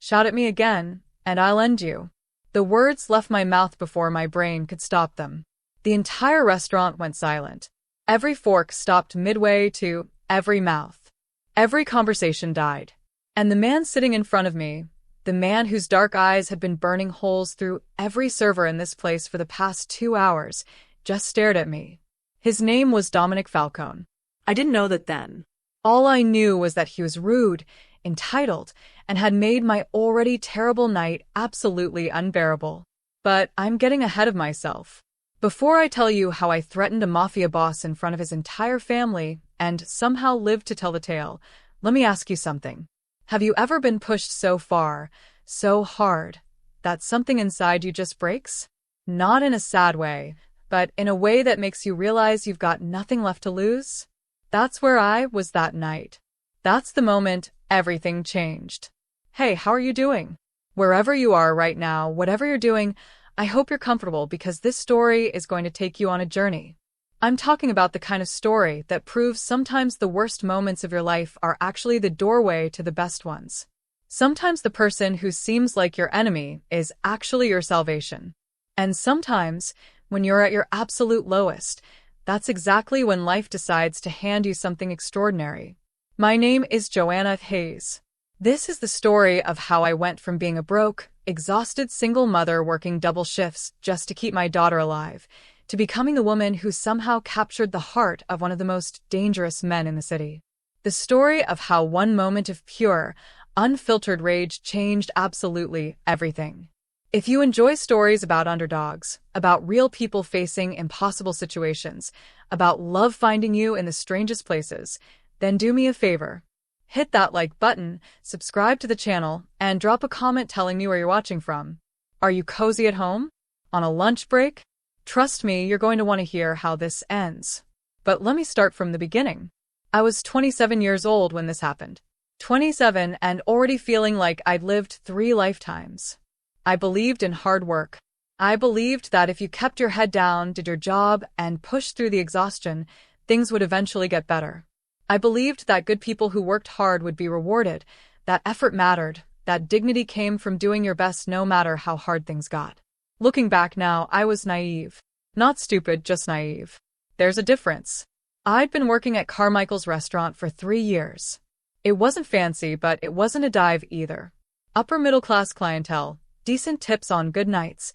Shout at me again, and I'll end you. The words left my mouth before my brain could stop them. The entire restaurant went silent. Every fork stopped midway to every mouth. Every conversation died. And the man sitting in front of me, the man whose dark eyes had been burning holes through every server in this place for the past 2 hours, just stared at me. His name was Dominic Falcone. I didn't know that then. All I knew was that he was rude, entitled, and had made my already terrible night absolutely unbearable. But I'm getting ahead of myself. Before I tell you how I threatened a mafia boss in front of his entire family and somehow lived to tell the tale, let me ask you something. Have you ever been pushed so far, so hard, that something inside you just breaks? Not in a sad way, but in a way that makes you realize you've got nothing left to lose? That's where I was that night. That's the moment everything changed. Hey, how are you doing? Wherever you are right now, whatever you're doing, I hope you're comfortable because this story is going to take you on a journey. I'm talking about the kind of story that proves sometimes the worst moments of your life are actually the doorway to the best ones. Sometimes the person who seems like your enemy is actually your salvation. And sometimes, when you're at your absolute lowest, that's exactly when life decides to hand you something extraordinary. My name is Joanna Hayes. This is the story of how I went from being a broke, exhausted single mother working double shifts just to keep my daughter alive, to becoming the woman who somehow captured the heart of one of the most dangerous men in the city. The story of how one moment of pure, unfiltered rage changed absolutely everything. If you enjoy stories about underdogs, about real people facing impossible situations, about love finding you in the strangest places, then do me a favor. Hit that like button, subscribe to the channel, and drop a comment telling me where you're watching from. Are you cozy at home? On a lunch break? Trust me, you're going to want to hear how this ends. But let me start from the beginning. I was 27 years old when this happened. 27 and already feeling like I'd lived 3 lifetimes. I believed in hard work. I believed that if you kept your head down, did your job, and pushed through the exhaustion, things would eventually get better. I believed that good people who worked hard would be rewarded, that effort mattered, that dignity came from doing your best no matter how hard things got. Looking back now, I was naive. Not stupid, just naive. There's a difference. I'd been working at Carmichael's restaurant for 3 years. It wasn't fancy, but it wasn't a dive either. Upper middle class clientele, decent tips on good nights,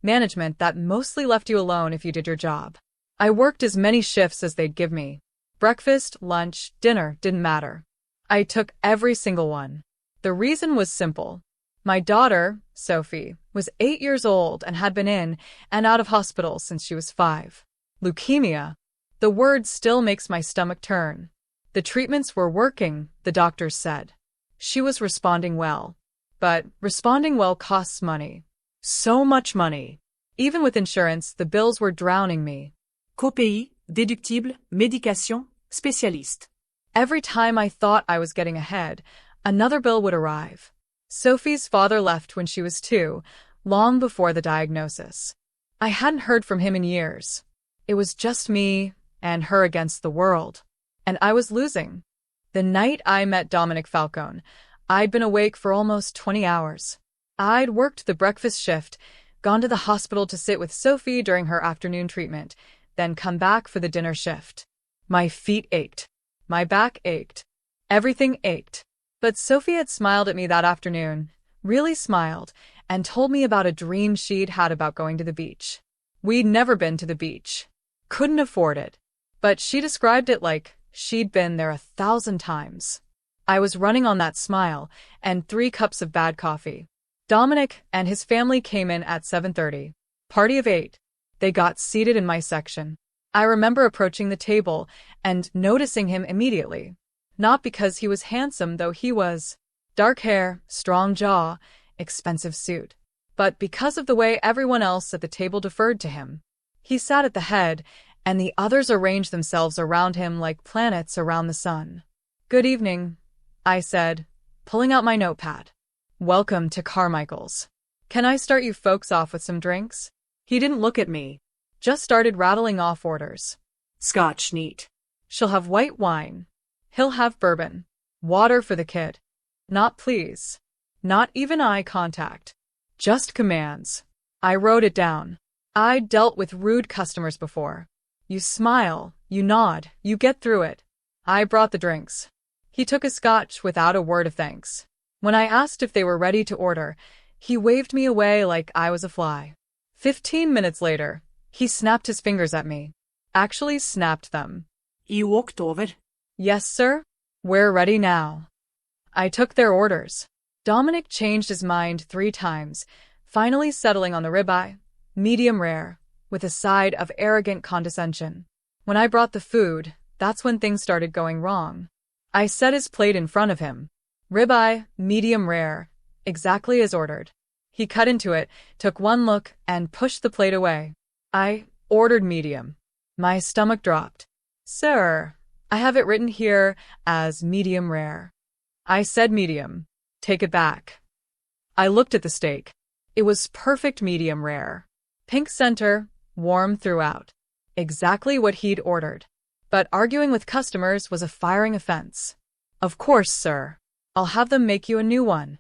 management that mostly left you alone if you did your job. I worked as many shifts as they'd give me. Breakfast, lunch, dinner, didn't matter. I took every single one. The reason was simple. My daughter, Sophie, was 8 years old and had been in and out of hospital since she was 5. Leukemia. The word still makes my stomach turn. The treatments were working, the doctors said. She was responding well. But responding well costs money. So much money. Even with insurance, the bills were drowning me. Copay, déductible, médication, spécialiste. Every time I thought I was getting ahead, another bill would arrive. Sophie's father left when she was 2, long before the diagnosis. I hadn't heard from him in years. It was just me and her against the world. And I was losing. The night I met Dominic Falcone, I'd been awake for almost 20 hours. I'd worked the breakfast shift, gone to the hospital to sit with Sophie during her afternoon treatment, then come back for the dinner shift. My feet ached. My back ached. Everything ached. But Sophie had smiled at me that afternoon, really smiled, and told me about a dream she'd had about going to the beach. We'd never been to the beach. Couldn't afford it. But she described it like she'd been there 1,000 times. I was running on that smile and 3 cups of bad coffee. Dominic and his family came in at 7:30. Party of 8. They got seated in my section. I remember approaching the table and noticing him immediately. Not because he was handsome, though he was. Dark hair, strong jaw, expensive suit. But because of the way everyone else at the table deferred to him. He sat at the head, and the others arranged themselves around him like planets around the sun. "Good evening," I said, pulling out my notepad. "Welcome to Carmichael's. Can I start you folks off with some drinks?" He didn't look at me. Just started rattling off orders. Scotch neat. "She'll have white wine. He'll have bourbon. Water for the kid." "Not please." Not even eye contact. Just commands. I wrote it down. I'd dealt with rude customers before. You smile, you nod, you get through it. I brought the drinks. He took a scotch without a word of thanks. When I asked if they were ready to order, he waved me away like I was a fly. 15 minutes later, he snapped his fingers at me. Actually snapped them. You walked over. Yes, sir? We're ready now. I took their orders. Dominic changed his mind 3 times, finally settling on the ribeye, medium rare, with a side of arrogant condescension. When I brought the food, that's when things started going wrong. I set his plate in front of him. Ribeye, medium rare, exactly as ordered. He cut into it, took one look, and pushed the plate away. I ordered medium. My stomach dropped. Sir, I have it written here as medium rare. I said medium. Take it back. I looked at the steak. It was perfect medium rare. Pink center, warm throughout. Exactly what he'd ordered. But arguing with customers was a firing offense. Of course, sir. I'll have them make you a new one.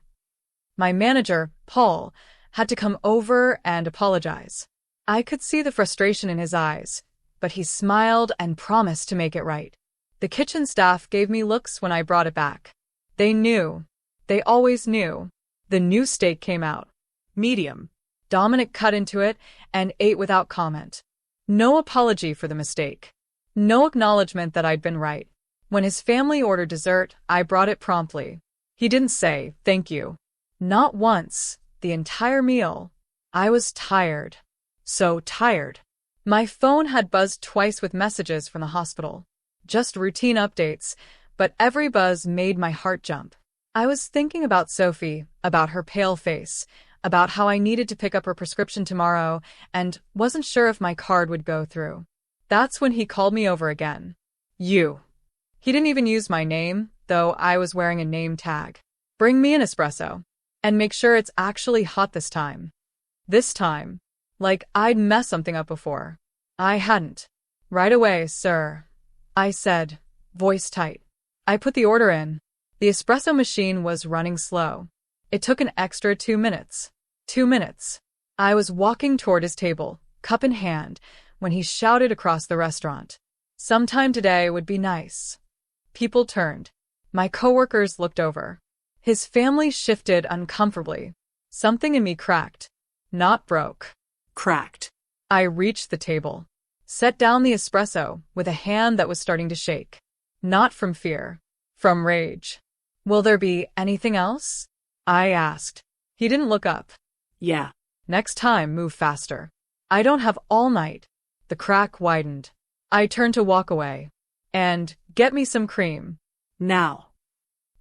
My manager, Paul, had to come over and apologize. I could see the frustration in his eyes, but he smiled and promised to make it right. The kitchen staff gave me looks when I brought it back. They knew. They always knew. The new steak came out. Medium. Dominic cut into it and ate without comment. No apology for the mistake. No acknowledgement that I'd been right. When his family ordered dessert, I brought it promptly. He didn't say, thank you. Not once, the entire meal. I was tired. So tired. My phone had buzzed twice with messages from the hospital. Just routine updates, but every buzz made my heart jump. I was thinking about Sophie, about her pale face, about how I needed to pick up her prescription tomorrow, and wasn't sure if my card would go through. That's when he called me over again. You. He didn't even use my name, though I was wearing a name tag. Bring me an espresso. And make sure it's actually hot this time. This time. Like I'd messed something up before. I hadn't. Right away, sir. I said, voice tight. I put the order in. The espresso machine was running slow. It took an extra 2 minutes. 2 minutes. I was walking toward his table, cup in hand, when he shouted across the restaurant. Sometime today would be nice. People turned. My coworkers looked over. His family shifted uncomfortably. Something in me cracked. Not broke. Cracked. I reached the table. Set down the espresso with a hand that was starting to shake. Not from fear. From rage. Will there be anything else? I asked. He didn't look up. Yeah. Next time, move faster. I don't have all night. The crack widened. I turned to walk away. And get me some cream. Now.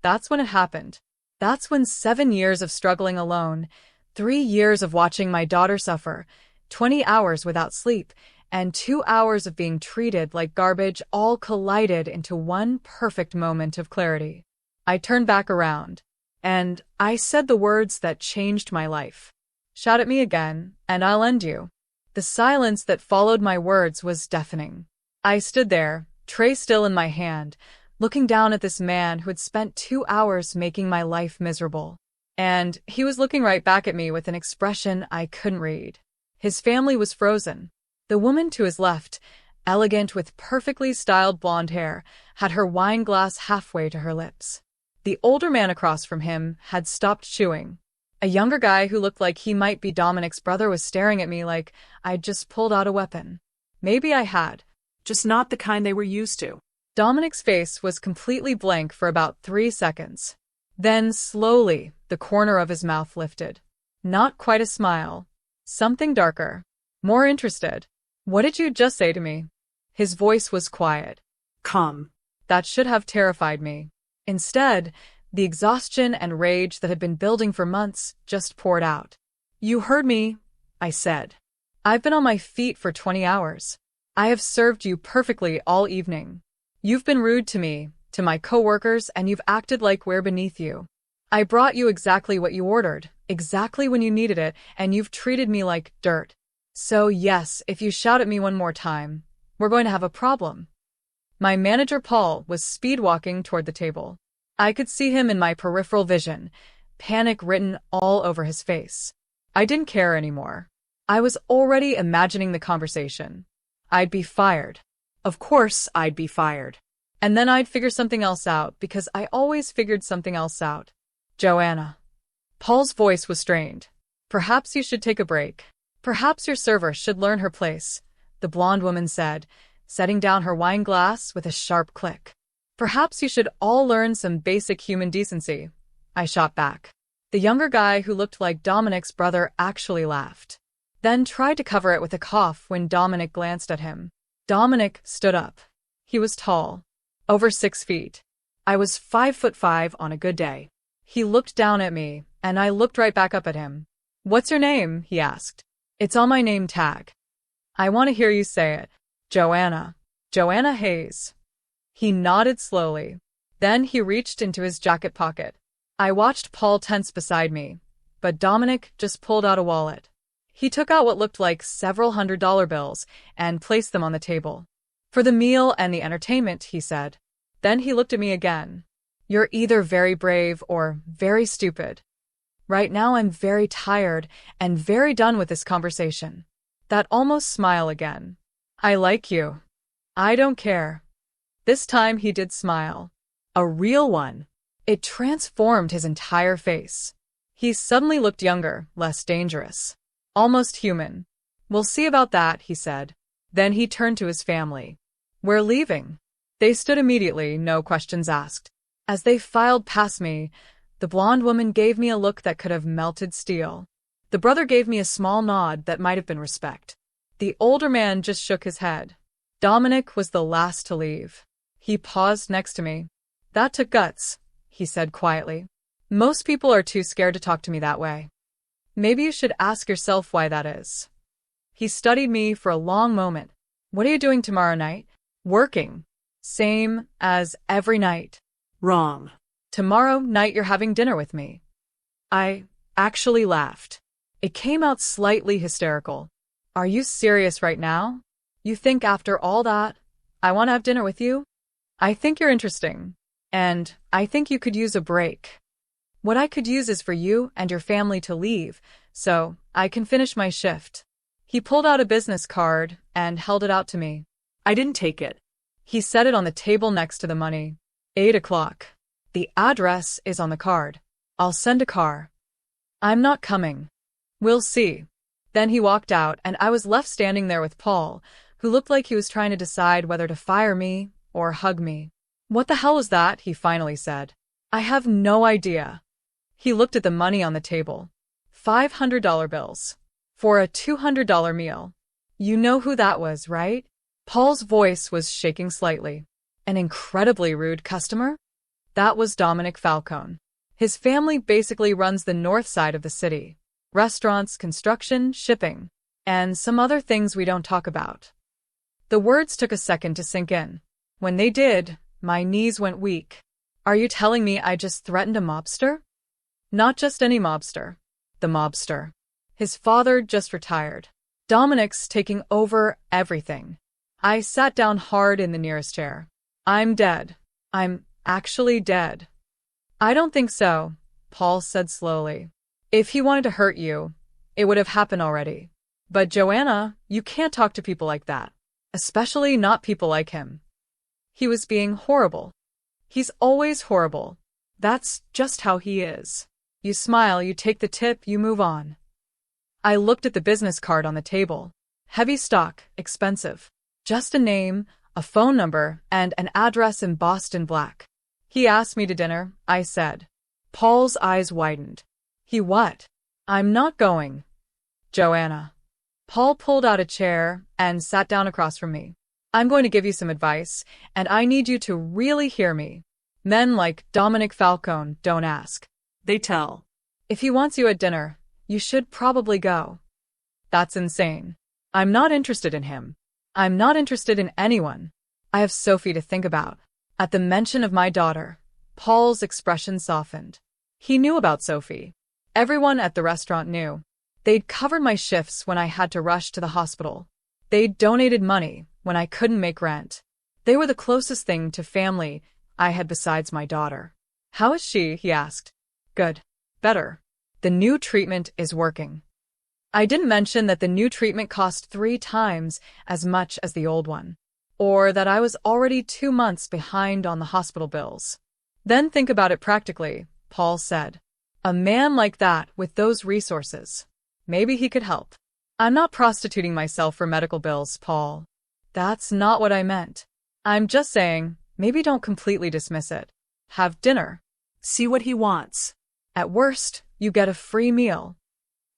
That's when it happened. That's when 7 years of struggling alone, 3 years of watching my daughter suffer, 20 hours without sleep, and 2 hours of being treated like garbage all collided into one perfect moment of clarity. I turned back around, and I said the words that changed my life. Shout at me again, and I'll end you. The silence that followed my words was deafening. I stood there, tray still in my hand, looking down at this man who had spent 2 hours making my life miserable. And he was looking right back at me with an expression I couldn't read. His family was frozen. The woman to his left, elegant with perfectly styled blonde hair, had her wine glass halfway to her lips. The older man across from him had stopped chewing. A younger guy who looked like he might be Dominic's brother was staring at me like I'd just pulled out a weapon. Maybe I had. Just not the kind they were used to. Dominic's face was completely blank for about 3 seconds. Then, slowly, the corner of his mouth lifted. Not quite a smile. Something darker. More interested. What did you just say to me? His voice was quiet. Come. That should have terrified me. Instead, the exhaustion and rage that had been building for months just poured out. You heard me, I said. I've been on my feet for 20 hours. I have served you perfectly all evening. You've been rude to me, to my coworkers, and you've acted like we're beneath you. I brought you exactly what you ordered, exactly when you needed it, and you've treated me like dirt. So yes, if you shout at me one more time, we're going to have a problem. My manager Paul was speed walking toward the table. I could see him in my peripheral vision, panic written all over his face. I didn't care anymore. I was already imagining the conversation. I'd be fired. Of course I'd be fired. And then I'd figure something else out because I always figured something else out. Joanna. Paul's voice was strained. Perhaps you should take a break. Perhaps your server should learn her place, the blonde woman said, setting down her wine glass with a sharp click. Perhaps you should all learn some basic human decency, I shot back. The younger guy who looked like Dominic's brother actually laughed, then tried to cover it with a cough when Dominic glanced at him. Dominic stood up. He was tall, over 6 feet. I was 5'5" on a good day. He looked down at me, and I looked right back up at him. What's your name? He asked. It's on my name tag. I want to hear you say it. Joanna. Joanna Hayes. He nodded slowly. Then he reached into his jacket pocket. I watched Paul tense beside me, but Dominic just pulled out a wallet. He took out what looked like several $100 bills and placed them on the table. For the meal and the entertainment, he said. Then he looked at me again. You're either very brave or very stupid. Right now I'm very tired and very done with this conversation. That almost smile again. I like you. I don't care. This time he did smile. A real one. It transformed his entire face. He suddenly looked younger, less dangerous. Almost human. We'll see about that, he said. Then he turned to his family. We're leaving. They stood immediately, no questions asked. As they filed past me, the blonde woman gave me a look that could have melted steel. The brother gave me a small nod that might have been respect. The older man just shook his head. Dominic was the last to leave. He paused next to me. That took guts, he said quietly. Most people are too scared to talk to me that way. Maybe you should ask yourself why that is. He studied me for a long moment. What are you doing tomorrow night? Working. Same as every night. Wrong. Tomorrow night you're having dinner with me. I actually laughed. It came out slightly hysterical. Are you serious right now? You think after all that, I want to have dinner with you? I think you're interesting. And I think you could use a break. What I could use is for you and your family to leave, so I can finish my shift. He pulled out a business card and held it out to me. I didn't take it. He set it on the table next to the money. 8 o'clock. The address is on the card. I'll send a car. I'm not coming. We'll see. Then he walked out, and I was left standing there with Paul, who looked like he was trying to decide whether to fire me or hug me. What the hell was that? He finally said. I have no idea. He looked at the money on the table. $500 bills. For a $200 meal. You know who that was, right? Paul's voice was shaking slightly. An incredibly rude customer? That was Dominic Falcone. His family basically runs the north side of the city. Restaurants, construction, shipping, and some other things we don't talk about. The words took a second to sink in. When they did, my knees went weak. Are you telling me I just threatened a mobster? Not just any mobster. The mobster. His father just retired. Dominic's taking over everything. I sat down hard in the nearest chair. I'm dead. I'm actually dead. I don't think so, Paul said slowly. If he wanted to hurt you, it would have happened already. But Joanna, you can't talk to people like that. Especially not people like him. He was being horrible. He's always horrible. That's just how he is. You smile, you take the tip, you move on. I looked at the business card on the table. Heavy stock, expensive. Just a name, a phone number, and an address embossed in black. He asked me to dinner, I said. Paul's eyes widened. He what? I'm not going. Joanna. Paul pulled out a chair and sat down across from me. I'm going to give you some advice, and I need you to really hear me. Men like Dominic Falcone don't ask. They tell. If he wants you at dinner, you should probably go. That's insane. I'm not interested in him. I'm not interested in anyone. I have Sophie to think about. At the mention of my daughter, Paul's expression softened. He knew about Sophie. Everyone at the restaurant knew. They'd covered my shifts when I had to rush to the hospital. They'd donated money when I couldn't make rent. They were the closest thing to family I had besides my daughter. How is she? He asked. Good. Better. The new treatment is working. I didn't mention that the new treatment cost 3 times as much as the old one, or that I was already 2 months behind on the hospital bills. Then think about it practically, Paul said. A man like that with those resources. Maybe he could help. I'm not prostituting myself for medical bills, Paul. That's not what I meant. I'm just saying, maybe don't completely dismiss it. Have dinner. See what he wants. At worst, you get a free meal.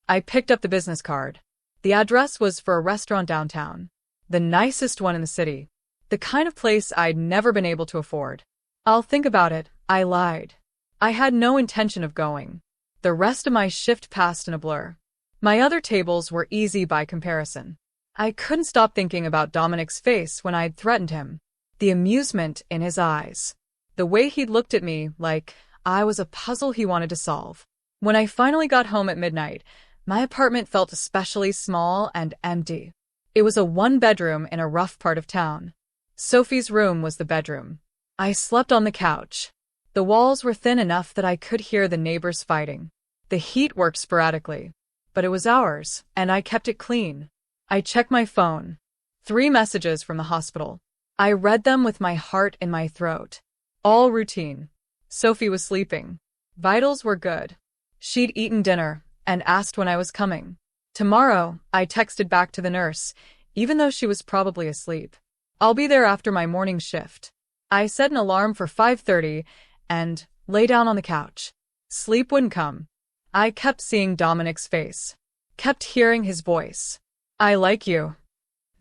I picked up the business card. The address was for a restaurant downtown. The nicest one in the city. The kind of place I'd never been able to afford. I'll think about it, I lied. I had no intention of going. The rest of my shift passed in a blur. My other tables were easy by comparison. I couldn't stop thinking about Dominic's face when I'd threatened him. The amusement in his eyes. The way he'd looked at me like I was a puzzle he wanted to solve. When I finally got home at midnight, my apartment felt especially small and empty. It was a 1-bedroom in a rough part of town. Sophie's room was the bedroom. I slept on the couch. The walls were thin enough that I could hear the neighbors fighting. The heat worked sporadically, but it was ours, and I kept it clean. I checked my phone. 3 messages from the hospital. I read them with my heart in my throat. All routine. Sophie was sleeping. Vitals were good. She'd eaten dinner and asked when I was coming. Tomorrow, I texted back to the nurse, even though she was probably asleep. I'll be there after my morning shift. I set an alarm for 5:30 and lay down on the couch. Sleep wouldn't come. I kept seeing Dominic's face. Kept hearing his voice. I like you.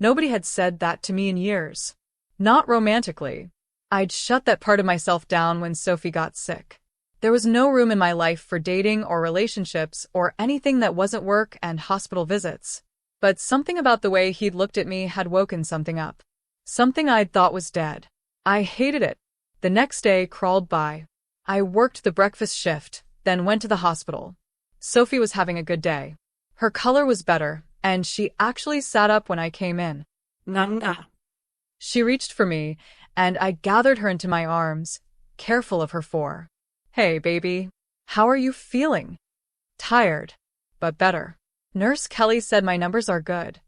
Nobody had said that to me in years. Not romantically. I'd shut that part of myself down when Sophie got sick. There was no room in my life for dating or relationships or anything that wasn't work and hospital visits. But something about the way he'd looked at me had woken something up. Something I'd thought was dead. I hated it. The next day crawled by. I worked the breakfast shift, then went to the hospital. Sophie was having a good day. Her color was better, and she actually sat up when I came in. Nah. She reached for me, and I gathered her into my arms, careful of her for. Hey, baby. How are you feeling? Tired, but better. Nurse Kelly said my numbers are good.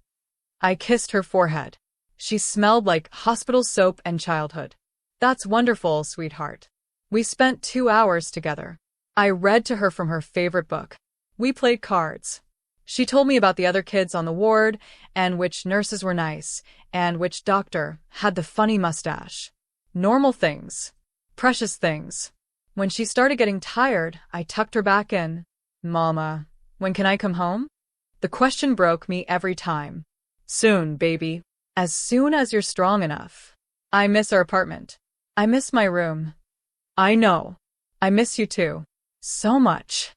I kissed her forehead. She smelled like hospital soap and childhood. That's wonderful, sweetheart. We spent 2 hours together. I read to her from her favorite book. We played cards. She told me about the other kids on the ward, and which nurses were nice, and which doctor had the funny mustache. Normal things. Precious things. When she started getting tired, I tucked her back in. Mama, when can I come home? The question broke me every time. Soon, baby. As soon as you're strong enough. I miss our apartment. I miss my room. I know. I miss you too. So much.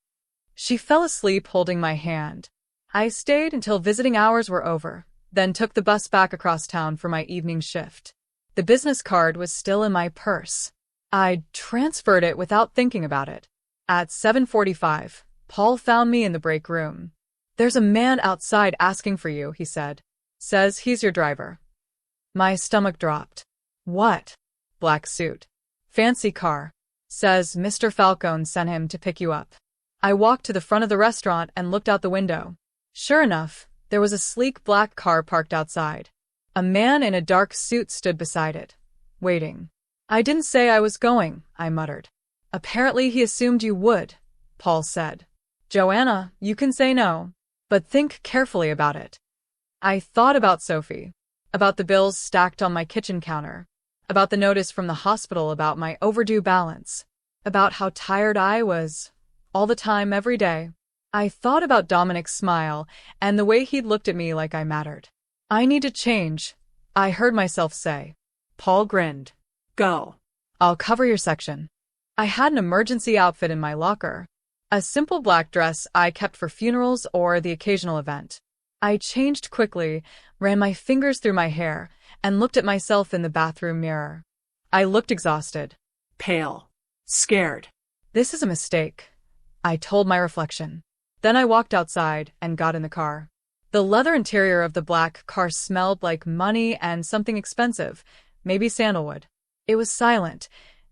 She fell asleep holding my hand. I stayed until visiting hours were over, then took the bus back across town for my evening shift. The business card was still in my purse. I transferred it without thinking about it. At 7:45, Paul found me in the break room. There's a man outside asking for you, he said. Says he's your driver. My stomach dropped. What? Black suit. Fancy car. Says Mr. Falcone sent him to pick you up. I walked to the front of the restaurant and looked out the window. Sure enough, there was a sleek black car parked outside. A man in a dark suit stood beside it, waiting. I didn't say I was going, I muttered. Apparently he assumed you would, Paul said. Joanna, you can say no, but think carefully about it. I thought about Sophie, about the bills stacked on my kitchen counter, about the notice from the hospital about my overdue balance, about how tired I was, all the time, every day. I thought about Dominic's smile and the way he'd looked at me like I mattered. I need to change, I heard myself say. Paul grinned. Go. I'll cover your section. I had an emergency outfit in my locker. A simple black dress I kept for funerals or the occasional event. I changed quickly, ran my fingers through my hair, and looked at myself in the bathroom mirror. I looked exhausted. Pale. Scared. This is a mistake, I told my reflection. Then I walked outside and got in the car. The leather interior of the black car smelled like money and something expensive, maybe sandalwood. It was silent,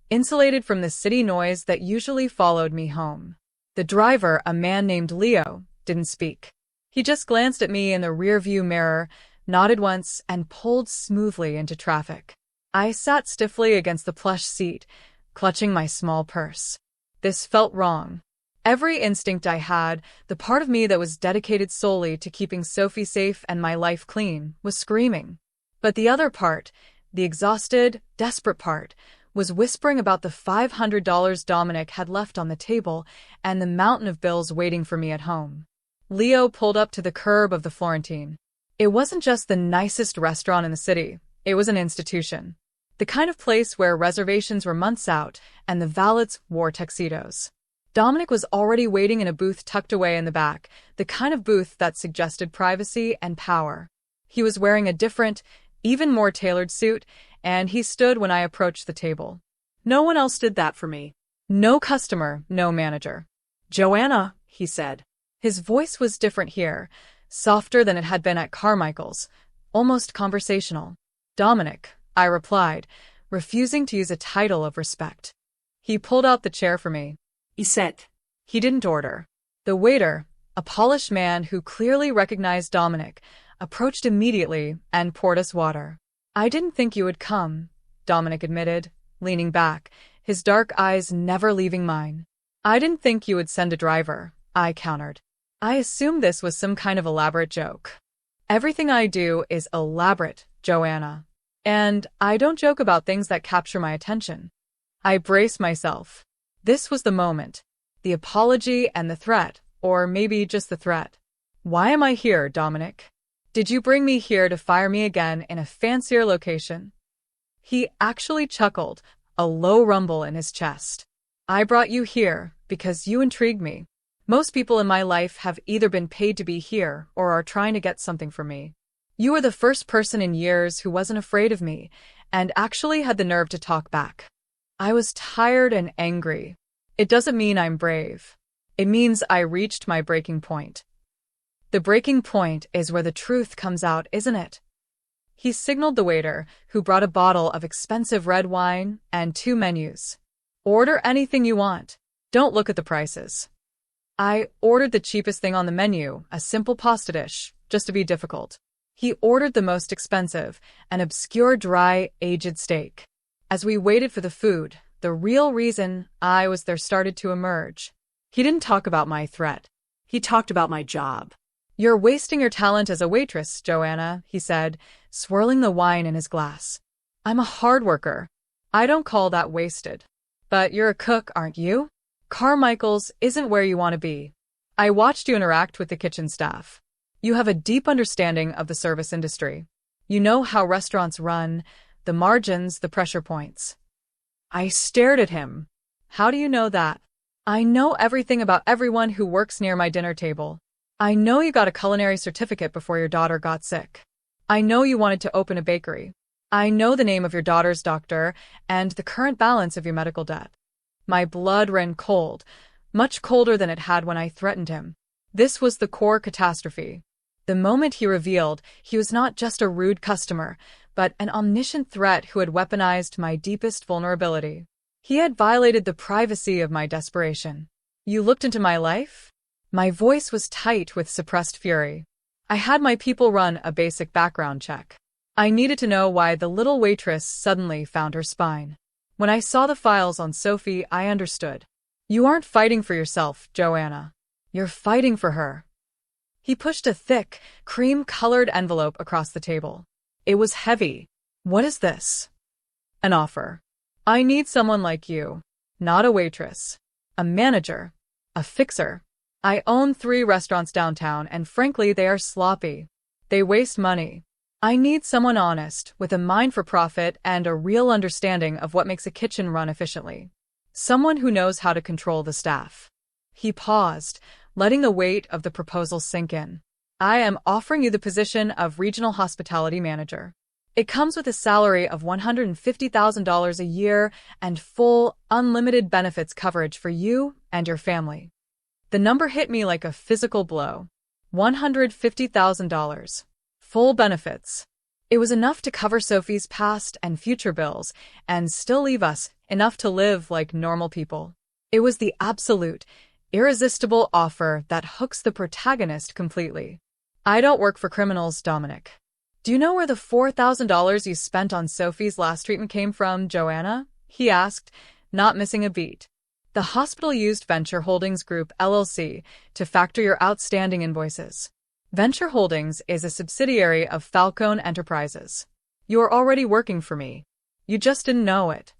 insulated from the city noise that usually followed me home. The driver, a man named Leo, didn't speak. He just glanced at me in the rearview mirror, nodded once, and pulled smoothly into traffic. I sat stiffly against the plush seat, clutching my small purse. This felt wrong. Every instinct I had, the part of me that was dedicated solely to keeping Sophie safe and my life clean, was screaming. But the other part, the exhausted, desperate part, was whispering about the $500 Dominic had left on the table and the mountain of bills waiting for me at home. Leo pulled up to the curb of the Florentine. It wasn't just the nicest restaurant in the city, it was an institution. The kind of place where reservations were months out and the valets wore tuxedos. Dominic was already waiting in a booth tucked away in the back, the kind of booth that suggested privacy and power. He was wearing a different, even more tailored suit, and he stood when I approached the table. No one else did that for me. No customer, no manager. Joanna, he said. His voice was different here, softer than it had been at Carmichael's, almost conversational. Dominic, I replied, refusing to use a title of respect. He pulled out the chair for me. He said. He didn't order. The waiter, a polished man who clearly recognized Dominic, approached immediately and poured us water. I didn't think you would come, Dominic admitted, leaning back, his dark eyes never leaving mine. I didn't think you would send a driver, I countered. I assumed this was some kind of elaborate joke. Everything I do is elaborate, Joanna. And I don't joke about things that capture my attention. I braced myself. This was the moment. The apology and the threat, or maybe just the threat. Why am I here, Dominic? Did you bring me here to fire me again in a fancier location? He actually chuckled, a low rumble in his chest. I brought you here because you intrigued me. Most people in my life have either been paid to be here or are trying to get something from me. You were the first person in years who wasn't afraid of me and actually had the nerve to talk back. I was tired and angry. It doesn't mean I'm brave. It means I reached my breaking point. The breaking point is where the truth comes out, isn't it? He signaled the waiter, who brought a bottle of expensive red wine and 2 menus. Order anything you want. Don't look at the prices. I ordered the cheapest thing on the menu, a simple pasta dish, just to be difficult. He ordered the most expensive, an obscure dry, aged steak. As we waited for the food, the real reason I was there started to emerge. He didn't talk about my threat. He talked about my job. You're wasting your talent as a waitress, Joanna, he said, swirling the wine in his glass. I'm a hard worker. I don't call that wasted. But you're a cook, aren't you? Carmichael's isn't where you want to be. I watched you interact with the kitchen staff. You have a deep understanding of the service industry. You know how restaurants run, the margins, the pressure points. I stared at him. How do you know that? I know everything about everyone who works near my dinner table. I know you got a culinary certificate before your daughter got sick. I know you wanted to open a bakery. I know the name of your daughter's doctor and the current balance of your medical debt. My blood ran cold, much colder than it had when I threatened him. This was the core catastrophe. The moment he revealed he was not just a rude customer, but an omniscient threat who had weaponized my deepest vulnerability. He had violated the privacy of my desperation. You looked into my life? My voice was tight with suppressed fury. I had my people run a basic background check. I needed to know why the little waitress suddenly found her spine. When I saw the files on Sophie, I understood. You aren't fighting for yourself, Joanna. You're fighting for her. He pushed a thick, cream-colored envelope across the table. It was heavy. What is this? An offer. I need someone like you. Not a waitress. A manager. A fixer. I own 3 restaurants downtown, and frankly, they are sloppy. They waste money. I need someone honest, with a mind for profit and a real understanding of what makes a kitchen run efficiently. Someone who knows how to control the staff. He paused, letting the weight of the proposal sink in. I am offering you the position of regional hospitality manager. It comes with a salary of $150,000 a year and full, unlimited benefits coverage for you and your family. The number hit me like a physical blow. $150,000. Full benefits. It was enough to cover Sophie's past and future bills, and still leave us enough to live like normal people. It was the absolute, Irresistible offer that hooks the protagonist completely. I don't work for criminals, Dominic. Do you know where the $4,000 you spent on Sophie's last treatment came from, Joanna? He asked, not missing a beat. The hospital used Venture Holdings Group, LLC, to factor your outstanding invoices. Venture Holdings is a subsidiary of Falcone Enterprises. You are already working for me. You just didn't know it.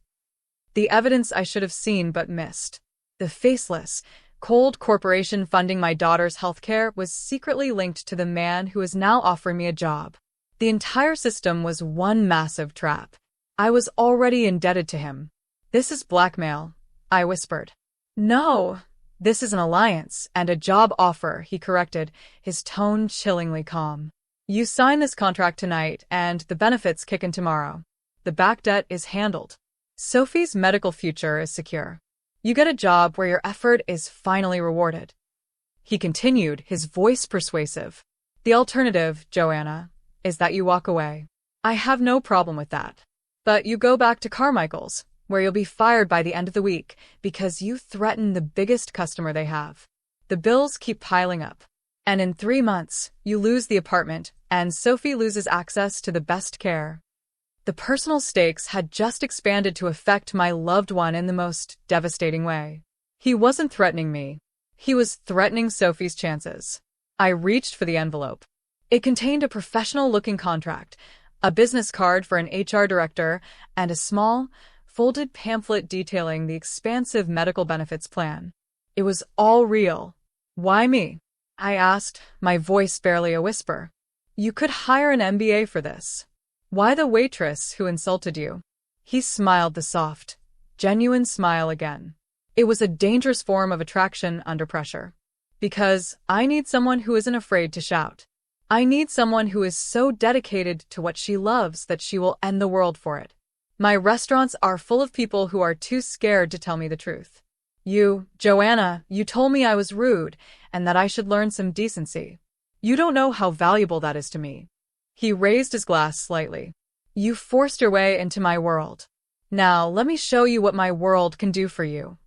The evidence I should have seen but missed. The faceless, cold corporation funding my daughter's healthcare was secretly linked to the man who is now offering me a job. The entire system was one massive trap. I was already indebted to him. This is blackmail, I whispered. No, this is an alliance and a job offer, he corrected, his tone chillingly calm. You sign this contract tonight and the benefits kick in tomorrow. The back debt is handled. Sophie's medical future is secure. You get a job where your effort is finally rewarded. He continued, his voice persuasive. The alternative, Joanna, is that you walk away. I have no problem with that. But you go back to Carmichael's, where you'll be fired by the end of the week because you threaten the biggest customer they have. The bills keep piling up. And in 3 months, you lose the apartment and Sophie loses access to the best care. The personal stakes had just expanded to affect my loved one in the most devastating way. He wasn't threatening me. He was threatening Sophie's chances. I reached for the envelope. It contained a professional-looking contract, a business card for an HR director, and a small, folded pamphlet detailing the expansive medical benefits plan. It was all real. Why me? I asked, my voice barely a whisper. You could hire an MBA for this. Why the waitress who insulted you? He smiled the soft, genuine smile again. It was a dangerous form of attraction under pressure. Because I need someone who isn't afraid to shout. I need someone who is so dedicated to what she loves that she will end the world for it. My restaurants are full of people who are too scared to tell me the truth. You, Joanna, you told me I was rude and that I should learn some decency. You don't know how valuable that is to me. He raised his glass slightly. You forced your way into my world. Now, let me show you what my world can do for you.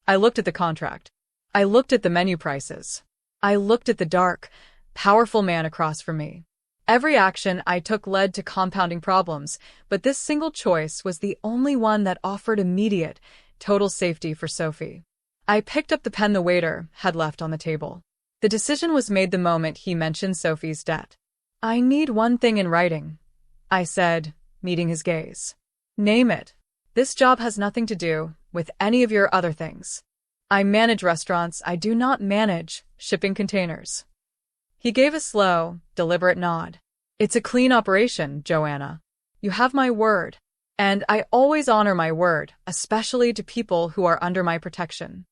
I looked at the contract. I looked at the menu prices. I looked at the dark, powerful man across from me. Every action I took led to compounding problems, but this single choice was the only one that offered immediate, total safety for Sophie. I picked up the pen the waiter had left on the table. The decision was made the moment he mentioned Sophie's debt. I need one thing in writing, I said, meeting his gaze. Name it. This job has nothing to do with any of your other things. I manage restaurants, I do not manage shipping containers. He gave a slow, deliberate nod. It's a clean operation, Joanna. You have my word. And I always honor my word, especially to people who are under my protection.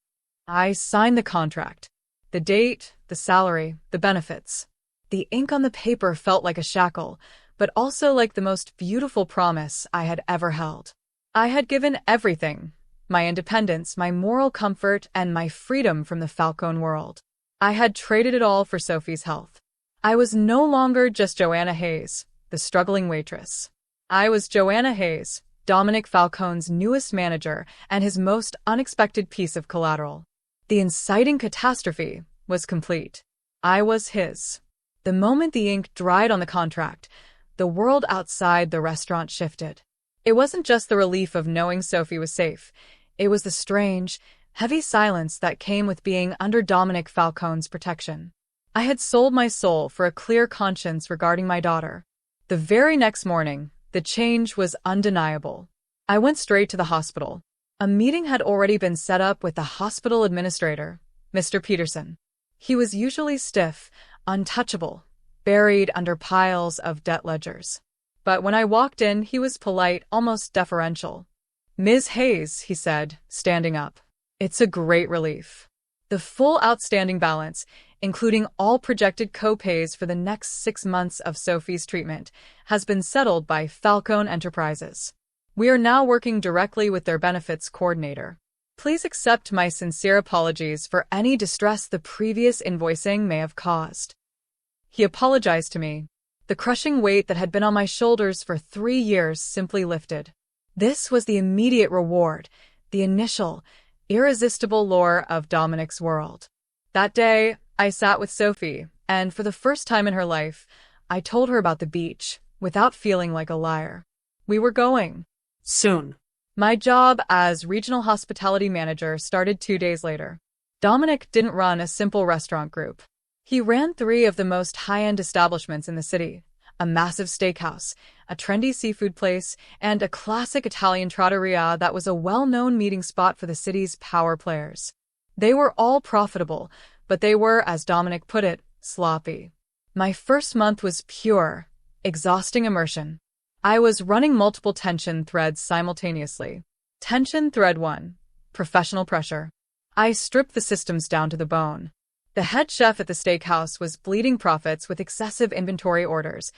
I signed the contract. The date, the salary, the benefits. The ink on the paper felt like a shackle, but also like the most beautiful promise I had ever held. I had given everything, my independence, my moral comfort, and my freedom from the Falcone world. I had traded it all for Sophie's health. I was no longer just Joanna Hayes, the struggling waitress. I was Joanna Hayes, Dominic Falcone's newest manager and his most unexpected piece of collateral. The inciting catastrophe was complete. I was his. The moment the ink dried on the contract, the world outside the restaurant shifted. It wasn't just the relief of knowing Sophie was safe. It was the strange, heavy silence that came with being under Dominic Falcone's protection. I had sold my soul for a clear conscience regarding my daughter. The very next morning, the change was undeniable. I went straight to the hospital. A meeting had already been set up with the hospital administrator, Mr. Peterson. He was usually stiff, untouchable, buried under piles of debt ledgers. But when I walked in, he was polite, almost deferential. Ms. Hayes, he said, standing up. It's a great relief. The full outstanding balance, including all projected co-pays for the next 6 months of Sophie's treatment, has been settled by Falcone Enterprises. We are now working directly with their benefits coordinator. Please accept my sincere apologies for any distress the previous invoicing may have caused. He apologized to me. The crushing weight that had been on my shoulders for 3 years simply lifted. This was the immediate reward, the initial, Irresistible lore of Dominic's world. That day, I sat with Sophie, and for the first time in her life, I told her about the beach, without feeling like a liar. We were going. Soon. My job as regional hospitality manager started 2 days later. Dominic didn't run a simple restaurant group. He ran 3 of the most high-end establishments in the city: a massive steakhouse, a trendy seafood place, and a classic Italian trattoria that was a well-known meeting spot for the city's power players. They were all profitable, but they were, as Dominic put it, sloppy. My first month was pure, exhausting immersion. I was running multiple tension threads simultaneously. Tension thread 1: professional pressure. I stripped the systems down to the bone. The head chef at the steakhouse was bleeding profits with excessive inventory orders.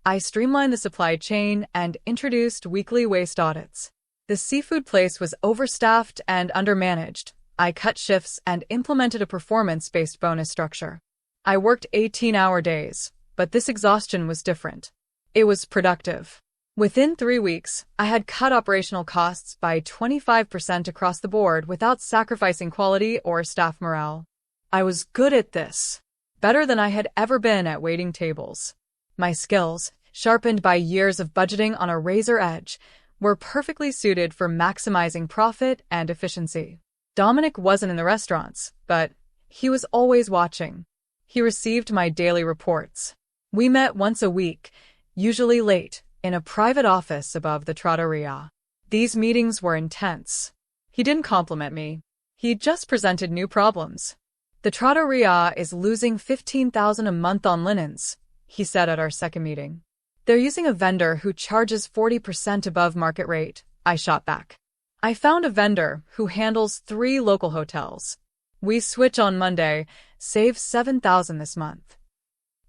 I streamlined the supply chain and introduced weekly waste audits. The seafood place was overstaffed and undermanaged. I cut shifts and implemented a performance-based bonus structure. I worked 18-hour days, but this exhaustion was different. It was productive. Within 3 weeks, I had cut operational costs by 25% across the board without sacrificing quality or staff morale. I was good at this, better than I had ever been at waiting tables. My skills, sharpened by years of budgeting on a razor edge, were perfectly suited for maximizing profit and efficiency. Dominic wasn't in the restaurants, but he was always watching. He received my daily reports. We met once a week, usually late, in a private office above the trattoria. These meetings were intense. He didn't compliment me. He just presented new problems. "The trattoria is losing $15,000 a month on linens," he said at our second meeting. "They're using a vendor who charges 40% above market rate," I shot back. "I found a vendor who handles 3 local hotels. We switch on Monday, save $7,000 this month."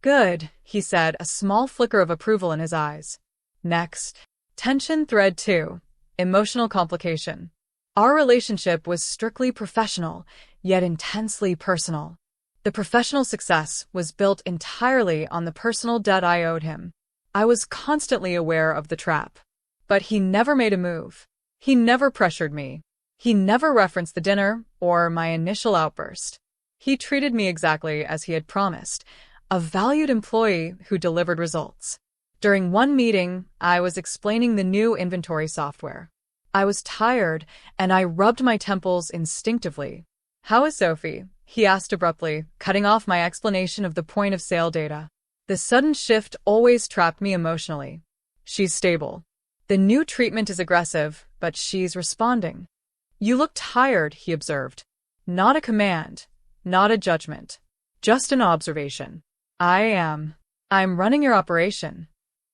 "Good," he said, a small flicker of approval in his eyes. Next. Tension thread 2: emotional complication. Our relationship was strictly professional, yet intensely personal. The professional success was built entirely on the personal debt I owed him. I was constantly aware of the trap. But he never made a move. He never pressured me. He never referenced the dinner or my initial outburst. He treated me exactly as he had promised, a valued employee who delivered results. During one meeting, I was explaining the new inventory software. I was tired, and I rubbed my temples instinctively. "How is Sophie?" he asked abruptly, cutting off my explanation of the point-of-sale data. The sudden shift always trapped me emotionally. "She's stable. The new treatment is aggressive, but she's responding." "You look tired," he observed. Not a command, not a judgment, just an observation. I'm running your operation.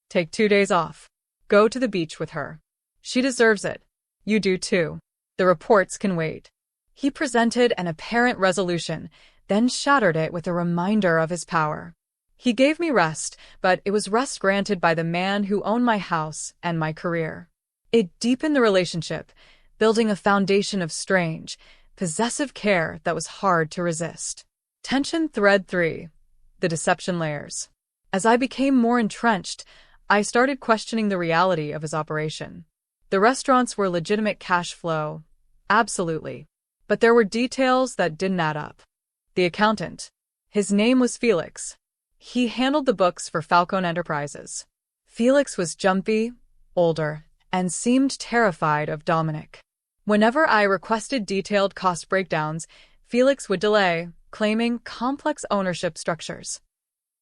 Take 2 days off. Go to the beach with her. She deserves it. You do too. The reports can wait." He presented an apparent resolution, then shattered it with a reminder of his power. He gave me rest, but it was rest granted by the man who owned my house and my career. It deepened the relationship, building a foundation of strange, possessive care that was hard to resist. Tension thread 3: the deception layers. As I became more entrenched, I started questioning the reality of his operation. The restaurants were legitimate cash flow, absolutely. But there were details that didn't add up. The accountant. His name was Felix. He handled the books for Falcone Enterprises. Felix was jumpy, older, and seemed terrified of Dominic. Whenever I requested detailed cost breakdowns, Felix would delay, claiming complex ownership structures.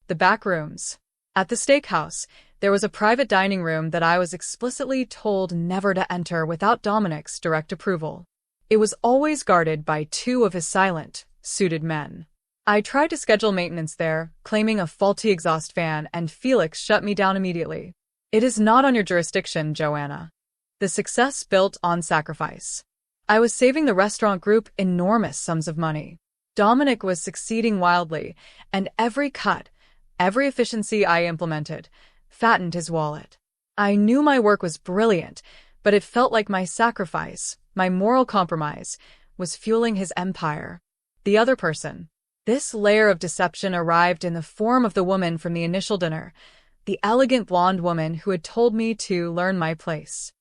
The back rooms. At the steakhouse, there was a private dining room that I was explicitly told never to enter without Dominic's direct approval. It was always guarded by 2 of his silent, suited men. I tried to schedule maintenance there, claiming a faulty exhaust fan, and Felix shut me down immediately. "It is not on your jurisdiction, Joanna." The success built on sacrifice. I was saving the restaurant group enormous sums of money. Dominic was succeeding wildly, and every cut, every efficiency I implemented, fattened his wallet. I knew my work was brilliant, but it felt like my sacrifice, my moral compromise, was fueling his empire. The other person. This layer of deception arrived in the form of the woman from the initial dinner, the elegant blonde woman who had told me to learn my place.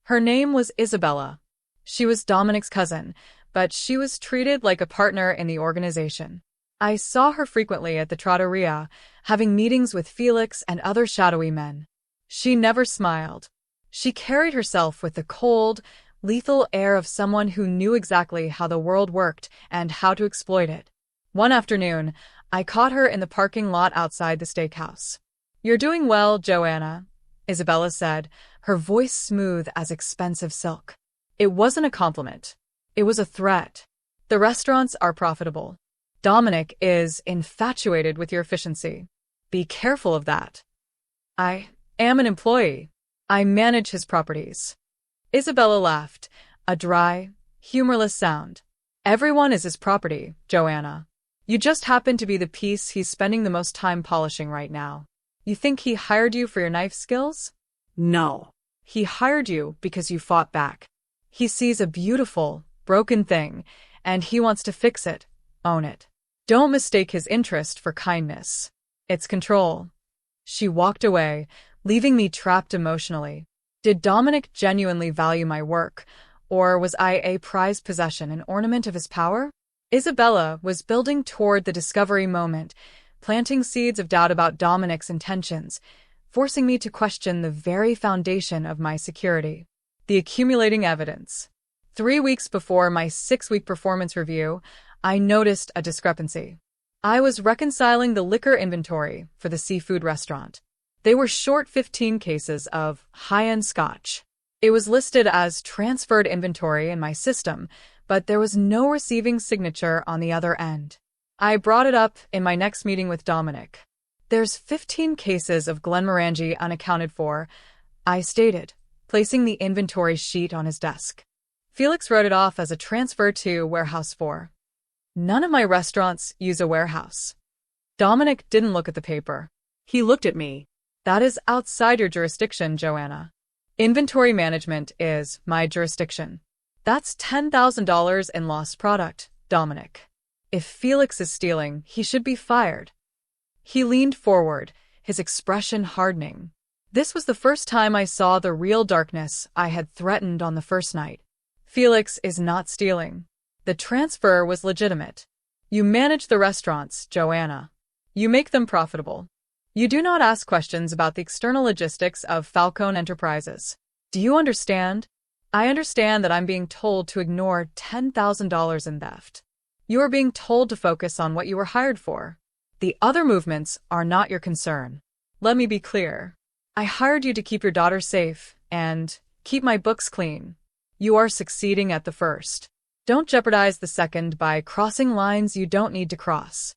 Her name was Isabella. She was Dominic's cousin, but she was treated like a partner in the organization. I saw her frequently at the trattoria, having meetings with Felix and other shadowy men. She never smiled. She carried herself with the cold, lethal air of someone who knew exactly how the world worked and how to exploit it. One afternoon, I caught her in the parking lot outside the steakhouse. "You're doing well, Joanna," Isabella said, her voice smooth as expensive silk. It wasn't a compliment. It was a threat. "The restaurants are profitable. Dominic is infatuated with your efficiency. Be careful of that." "I am an employee. I manage his properties." Isabella laughed, a dry, humorless sound. "Everyone is his property, Joanna. You just happen to be the piece he's spending the most time polishing right now. You think he hired you for your knife skills? No. He hired you because you fought back. He sees a beautiful, broken thing, and he wants to fix it, own it. Don't mistake his interest for kindness. It's control." She walked away, leaving me trapped emotionally. Did Dominic genuinely value my work, or was I a prized possession, an ornament of his power? Isabella was building toward the discovery moment, planting seeds of doubt about Dominic's intentions, forcing me to question the very foundation of my security. The accumulating evidence. 3 weeks before my 6-week performance review, I noticed a discrepancy. I was reconciling the liquor inventory for the seafood restaurant. They were short 15 cases of high-end scotch. It was listed as transferred inventory in my system, but there was no receiving signature on the other end. I brought it up in my next meeting with Dominic. "There's 15 cases of Glenmorangie unaccounted for," I stated, placing the inventory sheet on his desk. Felix wrote it off as a transfer to Warehouse 4. "None of my restaurants use a warehouse." Dominic didn't look at the paper. He looked at me. "That is outside your jurisdiction, Joanna. Inventory management is my jurisdiction. That's $10,000 in lost product, Dominic. If Felix is stealing, he should be fired." He leaned forward, his expression hardening. This was the first time I saw the real darkness I had threatened on the first night. "Felix is not stealing. The transfer was legitimate. You manage the restaurants, Joanna. You make them profitable. You do not ask questions about the external logistics of Falcone Enterprises. Do you understand? I understand that I'm being told to ignore $10,000 in theft. You are being told to focus on what you were hired for. The other movements are not your concern. Let me be clear. I hired you to keep your daughter safe and keep my books clean. You are succeeding at the first. Don't jeopardize the second by crossing lines you don't need to cross."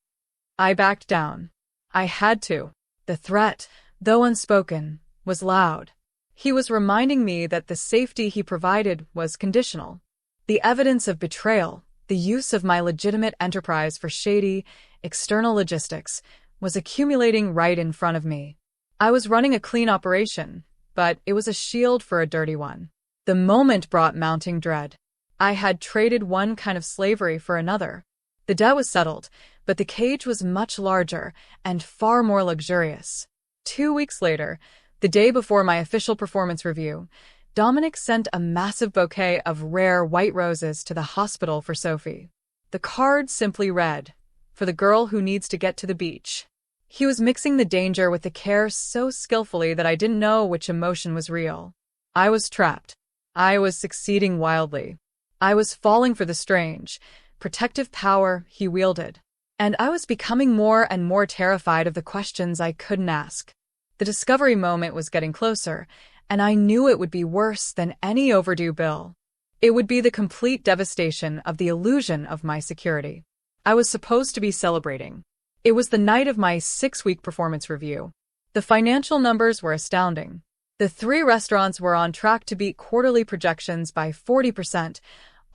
I backed down. I had to. The threat, though unspoken, was loud. He was reminding me that the safety he provided was conditional. The evidence of betrayal, the use of my legitimate enterprise for shady, external logistics, was accumulating right in front of me. I was running a clean operation, but it was a shield for a dirty one. The moment brought mounting dread. I had traded one kind of slavery for another. The debt was settled, but the cage was much larger and far more luxurious. 2 weeks later, the day before my official performance review, Dominic sent a massive bouquet of rare white roses to the hospital for Sophie. The card simply read, "For the girl who needs to get to the beach." He was mixing the danger with the care so skillfully that I didn't know which emotion was real. I was trapped. I was succeeding wildly. I was falling for the strange, protective power he wielded. And I was becoming more and more terrified of the questions I couldn't ask. The discovery moment was getting closer, and I knew it would be worse than any overdue bill. It would be the complete devastation of the illusion of my security. I was supposed to be celebrating. It was the night of my 6-week performance review. The financial numbers were astounding. The 3 restaurants were on track to beat quarterly projections by 40%,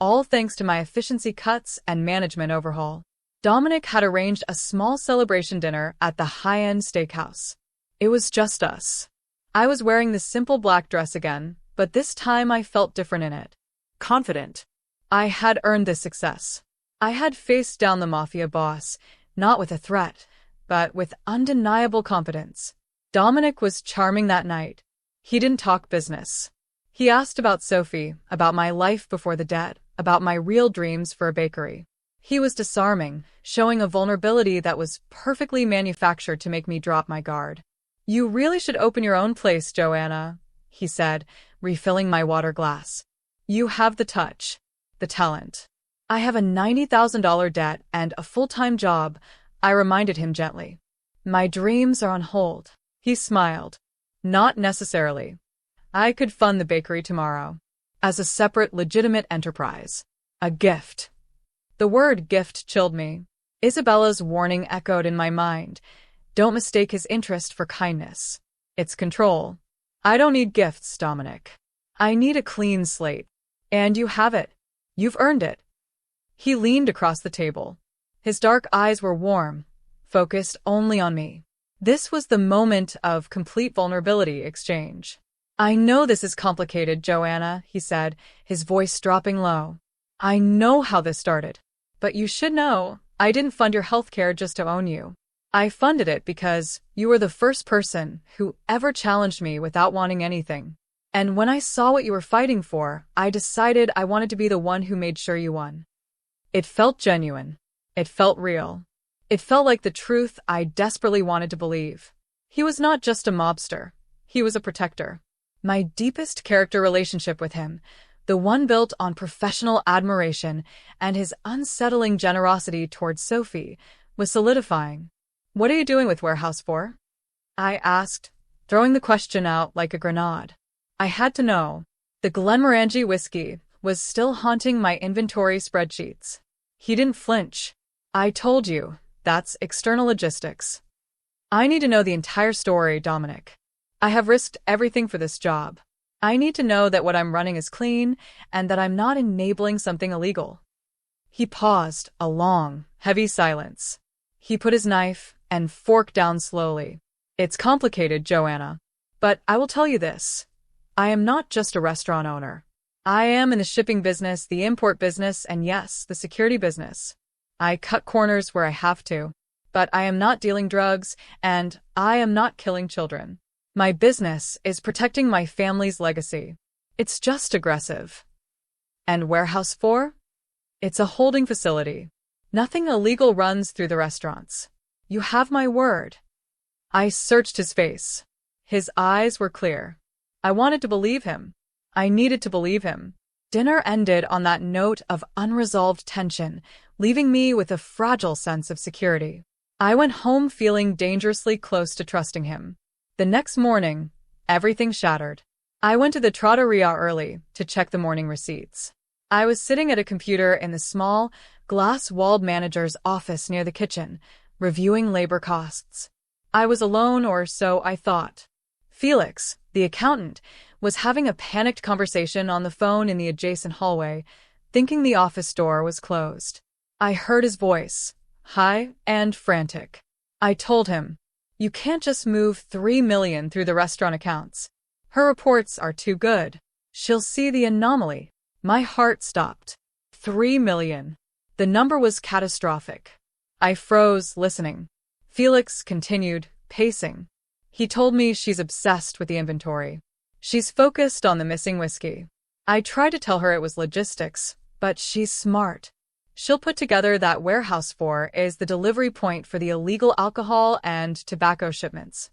all thanks to my efficiency cuts and management overhaul. Dominic had arranged a small celebration dinner at the high-end steakhouse. It was just us. I was wearing the simple black dress again, but this time I felt different in it. Confident. I had earned this success. I had faced down the Mafia boss, not with a threat, but with undeniable competence. Dominic was charming that night. He didn't talk business. He asked about Sophie, about my life before the debt, about my real dreams for a bakery. He was disarming, showing a vulnerability that was perfectly manufactured to make me drop my guard. "You really should open your own place, Joanna," he said, refilling my water glass. "You have the touch, the talent." "I have a $90,000 debt and a full-time job," I reminded him gently. "My dreams are on hold." He smiled. "Not necessarily. I could fund the bakery tomorrow. As a separate, legitimate enterprise. A gift." The word gift chilled me. Isabella's warning echoed in my mind. Don't mistake his interest for kindness. It's control. "I don't need gifts, Dominic. I need a clean slate. And you have it. You've earned it." He leaned across the table. His dark eyes were warm, focused only on me. This was the moment of complete vulnerability exchange. "I know this is complicated, Joanna," he said, his voice dropping low. "I know how this started. But you should know, I didn't fund your healthcare just to own you. I funded it because you were the first person who ever challenged me without wanting anything. And when I saw what you were fighting for, I decided I wanted to be the one who made sure you won." It felt genuine. It felt real. It felt like the truth I desperately wanted to believe. He was not just a mobster. He was a protector. My deepest character relationship with him, the one built on professional admiration and his unsettling generosity towards Sophie, was solidifying. "What are you doing with Warehouse 4? I asked, throwing the question out like a grenade. I had to know. The Glenmorangie whiskey was still haunting my inventory spreadsheets. He didn't flinch. "I told you, that's external logistics. I need to know the entire story, Dominic. I have risked everything for this job. I need to know that what I'm running is clean and that I'm not enabling something illegal." He paused, a long, heavy silence. He put his knife and fork down slowly. "It's complicated, Joanna. But I will tell you this. I am not just a restaurant owner. I am in the shipping business, the import business, and yes, the security business. I cut corners where I have to. But I am not dealing drugs, and I am not killing children. My business is protecting my family's legacy. It's just aggressive." "And Warehouse 4? It's a holding facility. Nothing illegal runs through the restaurants. You have my word." I searched his face. His eyes were clear. I wanted to believe him. I needed to believe him. Dinner ended on that note of unresolved tension, leaving me with a fragile sense of security. I went home feeling dangerously close to trusting him. The next morning, everything shattered. I went to the trattoria early to check the morning receipts. I was sitting at a computer in the small, glass-walled manager's office near the kitchen, reviewing labor costs. I was alone, or so I thought. Felix, the accountant, was having a panicked conversation on the phone in the adjacent hallway, thinking the office door was closed. I heard his voice, high and frantic. I told him, "You can't just move $3 million through the restaurant accounts. Her reports are too good. She'll see the anomaly." My heart stopped. $3 million. The number was catastrophic. I froze, listening. Felix continued, pacing. He told me she's obsessed with the inventory. She's focused on the missing whiskey. I tried to tell her it was logistics, but she's smart. She'll put together that Warehouse 4 is the delivery point for the illegal alcohol and tobacco shipments.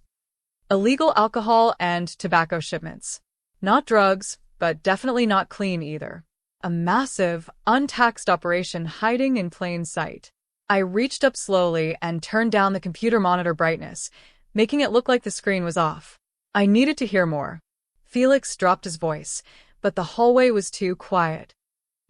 Illegal alcohol and tobacco shipments. Not drugs, but definitely not clean either. A massive, untaxed operation hiding in plain sight. I reached up slowly and turned down the computer monitor brightness, making it look like the screen was off. I needed to hear more. Felix dropped his voice, but the hallway was too quiet.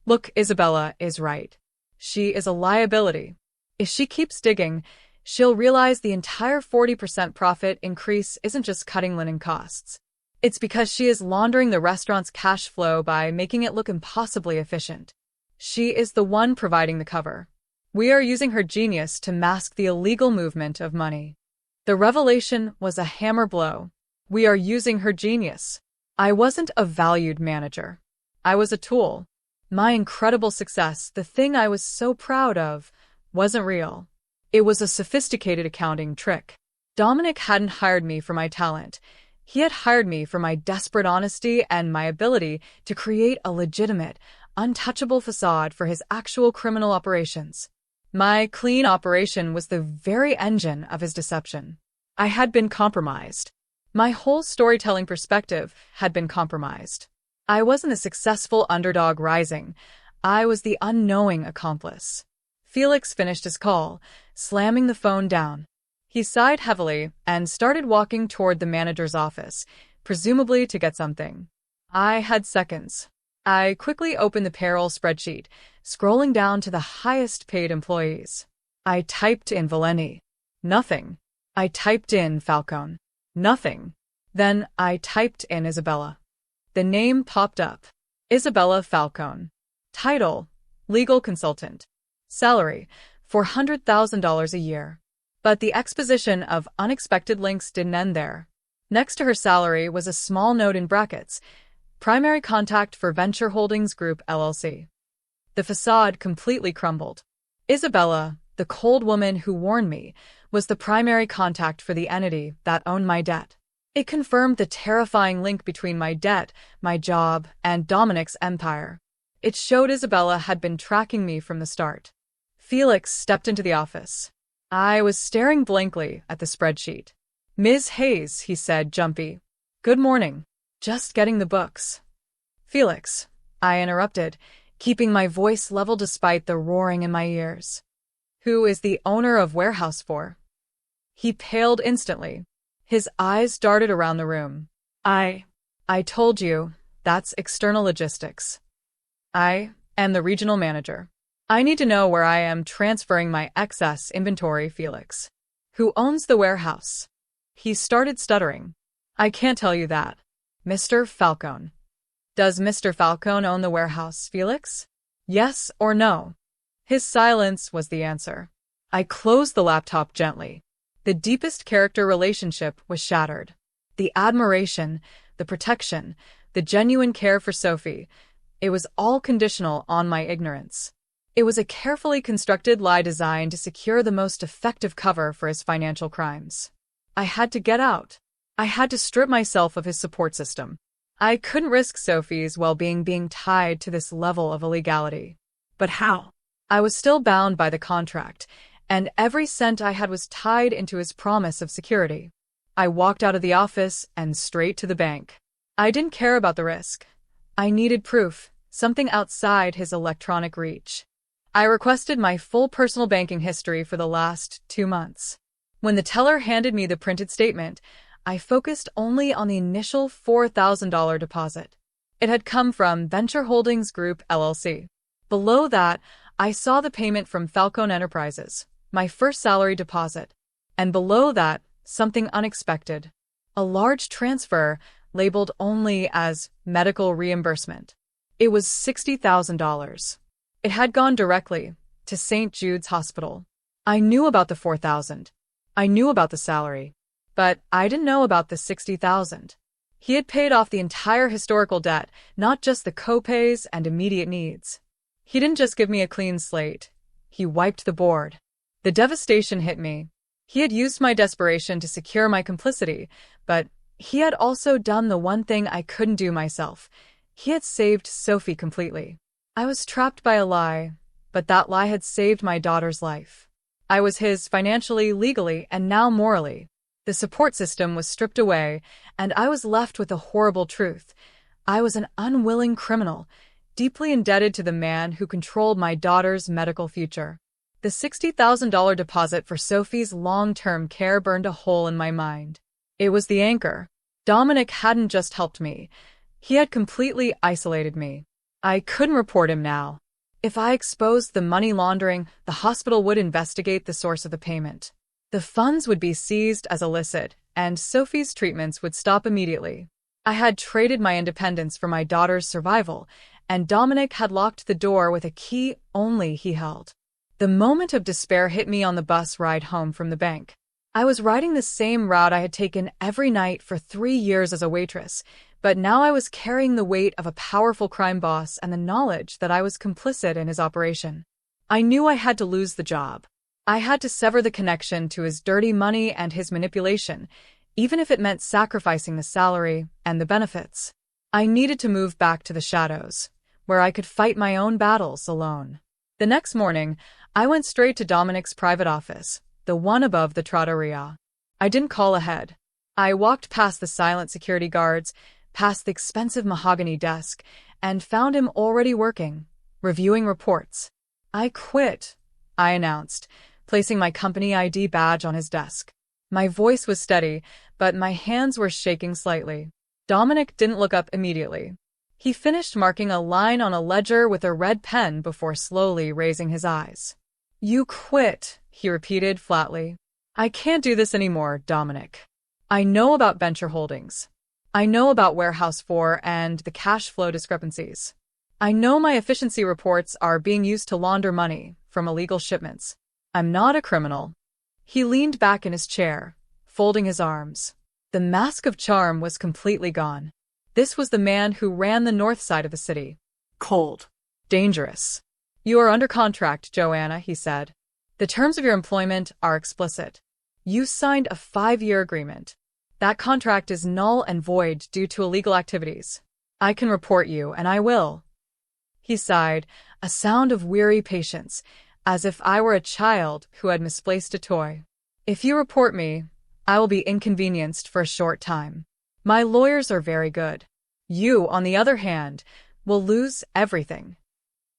"Look, Isabella is right. She is a liability. If she keeps digging, she'll realize the entire 40% profit increase isn't just cutting linen costs. It's because she is laundering the restaurant's cash flow by making it look impossibly efficient. She is the one providing the cover. We are using her genius to mask the illegal movement of money." The revelation was a hammer blow. We are using her genius. I wasn't a valued manager. I was a tool. My incredible success, the thing I was so proud of, wasn't real. It was a sophisticated accounting trick. Dominic hadn't hired me for my talent. He had hired me for my desperate honesty and my ability to create a legitimate, untouchable facade for his actual criminal operations. My clean operation was the very engine of his deception. I had been compromised. My whole storytelling perspective had been compromised. I wasn't a successful underdog rising. I was the unknowing accomplice. Felix finished his call, slamming the phone down. He sighed heavily and started walking toward the manager's office, presumably to get something. I had seconds. I quickly opened the payroll spreadsheet, scrolling down to the highest-paid employees. I typed in Valenti. Nothing. I typed in Falcone. Nothing. Then I typed in Isabella. The name popped up. Isabella Falcone. Title: Legal Consultant. Salary: $400,000 a year. But the exposition of unexpected links didn't end there. Next to her salary was a small note in brackets: primary contact for Venture Holdings Group, LLC. The facade completely crumbled. Isabella, the cold woman who warned me, was the primary contact for the entity that owned my debt. It confirmed the terrifying link between my debt, my job, and Dominic's empire. It showed Isabella had been tracking me from the start. Felix stepped into the office. I was staring blankly at the spreadsheet. "Ms. Hayes," he said, jumpy. "Good morning. Just getting the books." "Felix," I interrupted, keeping my voice level despite the roaring in my ears. "Who is the owner of Warehouse 4? He paled instantly. His eyes darted around the room. I told you, that's external logistics. I am the regional manager. I need to know where I am transferring my excess inventory, Felix. Who owns the warehouse?" He started stuttering. "I can't tell you that. Mr. Falcone." "Does Mr. Falcone own the warehouse, Felix? Yes or no?" His silence was the answer. I closed the laptop gently. The deepest character relationship was shattered. The admiration, the protection, the genuine care for Sophie, it was all conditional on my ignorance. It was a carefully constructed lie designed to secure the most effective cover for his financial crimes. I had to get out. I had to strip myself of his support system. I couldn't risk Sophie's well-being being tied to this level of illegality. But how? I was still bound by the contract, and every cent I had was tied into his promise of security. I walked out of the office and straight to the bank. I didn't care about the risk. I needed proof, something outside his electronic reach. I requested my full personal banking history for the last 2 months. When the teller handed me the printed statement, I focused only on the initial $4,000 deposit. It had come from Venture Holdings Group, LLC. Below that, I saw the payment from Falcone Enterprises, my first salary deposit. And below that, something unexpected. A large transfer labeled only as medical reimbursement. It was $60,000. It had gone directly to St. Jude's Hospital. I knew about the $4,000. I knew about the salary. But I didn't know about the $60,000. He had paid off the entire historical debt, not just the co-pays and immediate needs. He didn't just give me a clean slate. He wiped the board. The devastation hit me. He had used my desperation to secure my complicity, but he had also done the one thing I couldn't do myself. He had saved Sophie completely. I was trapped by a lie, but that lie had saved my daughter's life. I was his financially, legally, and now morally. The support system was stripped away, and I was left with a horrible truth. I was an unwilling criminal, deeply indebted to the man who controlled my daughter's medical future. The $60,000 deposit for Sophie's long-term care burned a hole in my mind. It was the anchor. Dominic hadn't just helped me. He had completely isolated me. I couldn't report him now. If I exposed the money laundering, the hospital would investigate the source of the payment. The funds would be seized as illicit, and Sophie's treatments would stop immediately. I had traded my independence for my daughter's survival, and Dominic had locked the door with a key only he held. The moment of despair hit me on the bus ride home from the bank. I was riding the same route I had taken every night for 3 years as a waitress, but now I was carrying the weight of a powerful crime boss and the knowledge that I was complicit in his operation. I knew I had to lose the job. I had to sever the connection to his dirty money and his manipulation, even if it meant sacrificing the salary and the benefits. I needed to move back to the shadows, where I could fight my own battles alone. The next morning, I went straight to Dominic's private office, the one above the trattoria. I didn't call ahead. I walked past the silent security guards, past the expensive mahogany desk, and found him already working, reviewing reports. "I quit," I announced, placing my company ID badge on his desk. My voice was steady, but my hands were shaking slightly. Dominic didn't look up immediately. He finished marking a line on a ledger with a red pen before slowly raising his eyes. "You quit," he repeated flatly. "I can't do this anymore, Dominic. I know about venture holdings. I know about Warehouse 4 and the cash flow discrepancies. I know my efficiency reports are being used to launder money from illegal shipments. I'm not a criminal." He leaned back in his chair, folding his arms. The mask of charm was completely gone. This was the man who ran the north side of the city. Cold. Dangerous. "You are under contract, Joanna," he said. "The terms of your employment are explicit. You signed a 5-year agreement. That contract is null and void due to illegal activities. I can report you, and I will." He sighed, a sound of weary patience, as if I were a child who had misplaced a toy. "If you report me, I will be inconvenienced for a short time. My lawyers are very good. You, on the other hand, will lose everything."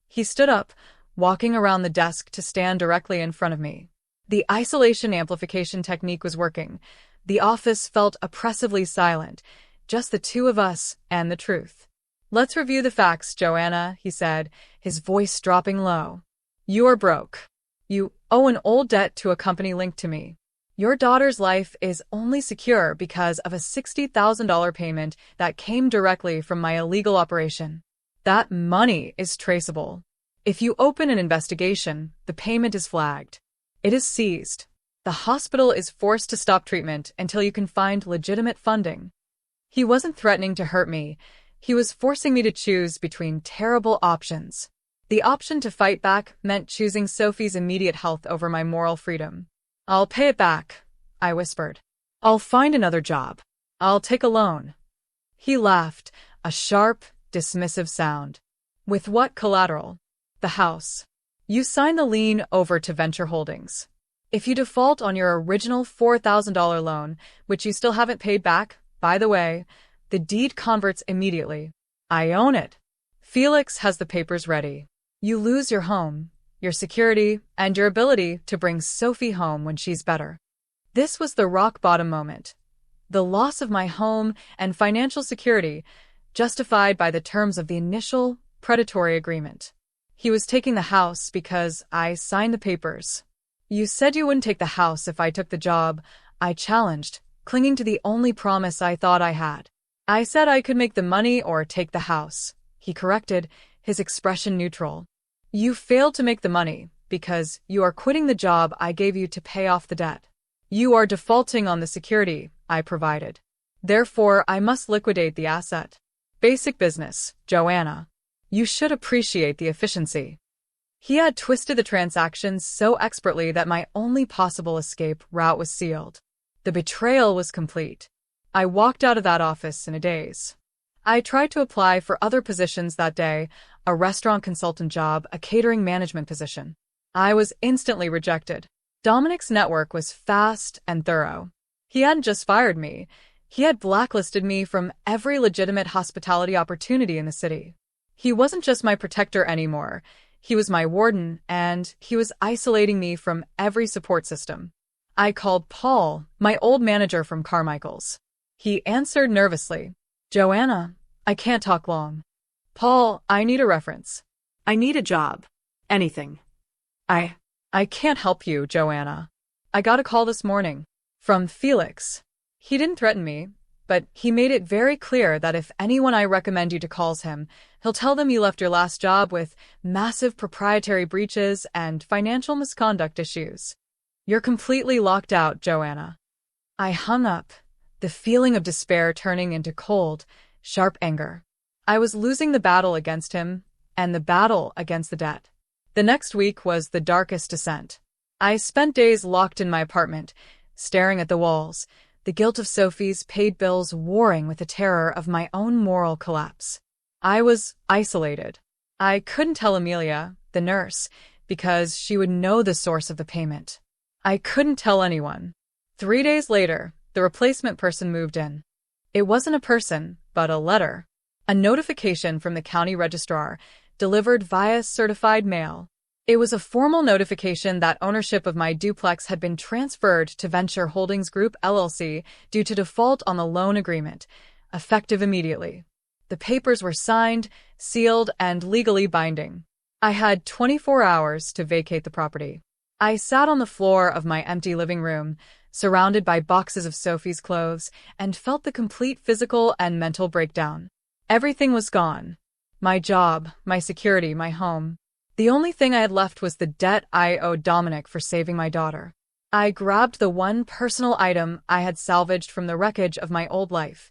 He stood up, walking around the desk to stand directly in front of me. The isolation amplification technique was working. The office felt oppressively silent, just the two of us and the truth. "Let's review the facts, Joanna," he said, his voice dropping low. "You are broke. You owe an old debt to a company linked to me. Your daughter's life is only secure because of a $60,000 payment that came directly from my illegal operation. That money is traceable. If you open an investigation, the payment is flagged. It is seized. The hospital is forced to stop treatment until you can find legitimate funding." He wasn't threatening to hurt me. He was forcing me to choose between terrible options. The option to fight back meant choosing Sophie's immediate health over my moral freedom. "I'll pay it back," I whispered. "I'll find another job. I'll take a loan." He laughed, a sharp, dismissive sound. "With what collateral?" "The house. You sign the lien over to Venture Holdings. If you default on your original $4,000 loan, which you still haven't paid back, by the way, the deed converts immediately. I own it. Felix has the papers ready. You lose your home, your security, and your ability to bring Sophie home when she's better." This was the rock-bottom moment. The loss of my home and financial security, justified by the terms of the initial, predatory agreement. He was taking the house because I signed the papers. "You said you wouldn't take the house if I took the job," I challenged, clinging to the only promise I thought I had. "I said I could make the money or take the house," he corrected, his expression neutral. "You failed to make the money because you are quitting the job I gave you to pay off the debt. You are defaulting on the security I provided. Therefore, I must liquidate the asset. Basic business, Joanna. You should appreciate the efficiency." He had twisted the transactions so expertly that my only possible escape route was sealed. The betrayal was complete. I walked out of that office in a daze. I tried to apply for other positions that day, a restaurant consultant job, a catering management position. I was instantly rejected. Dominic's network was fast and thorough. He hadn't just fired me, he had blacklisted me from every legitimate hospitality opportunity in the city. He wasn't just my protector anymore, he was my warden, and he was isolating me from every support system. I called Paul, my old manager from Carmichael's. He answered nervously. "Joanna, I can't talk long." "Paul, I need a reference." I need a job. Anything. I can't help you, Joanna. I got a call this morning. From Felix. He didn't threaten me, but he made it very clear that if anyone I recommend you to calls him, he'll tell them you left your last job with massive proprietary breaches and financial misconduct issues. You're completely locked out, Joanna. I hung up, the feeling of despair turning into cold, sharp anger. I was losing the battle against him, and the battle against the debt. The next week was the darkest descent. I spent days locked in my apartment, staring at the walls, the guilt of Sophie's paid bills warring with the terror of my own moral collapse. I was isolated. I couldn't tell Amelia, the nurse, because she would know the source of the payment. I couldn't tell anyone. 3 days later, the replacement person moved in. It wasn't a person, but a letter. A notification from the county registrar, delivered via certified mail. It was a formal notification that ownership of my duplex had been transferred to Venture Holdings Group LLC due to default on the loan agreement, effective immediately. The papers were signed, sealed, and legally binding. I had 24 hours to vacate the property. I sat on the floor of my empty living room, surrounded by boxes of Sophie's clothes, and felt the complete physical and mental breakdown. Everything was gone. My job, my security, my home. The only thing I had left was the debt I owed Dominic for saving my daughter. I grabbed the one personal item I had salvaged from the wreckage of my old life,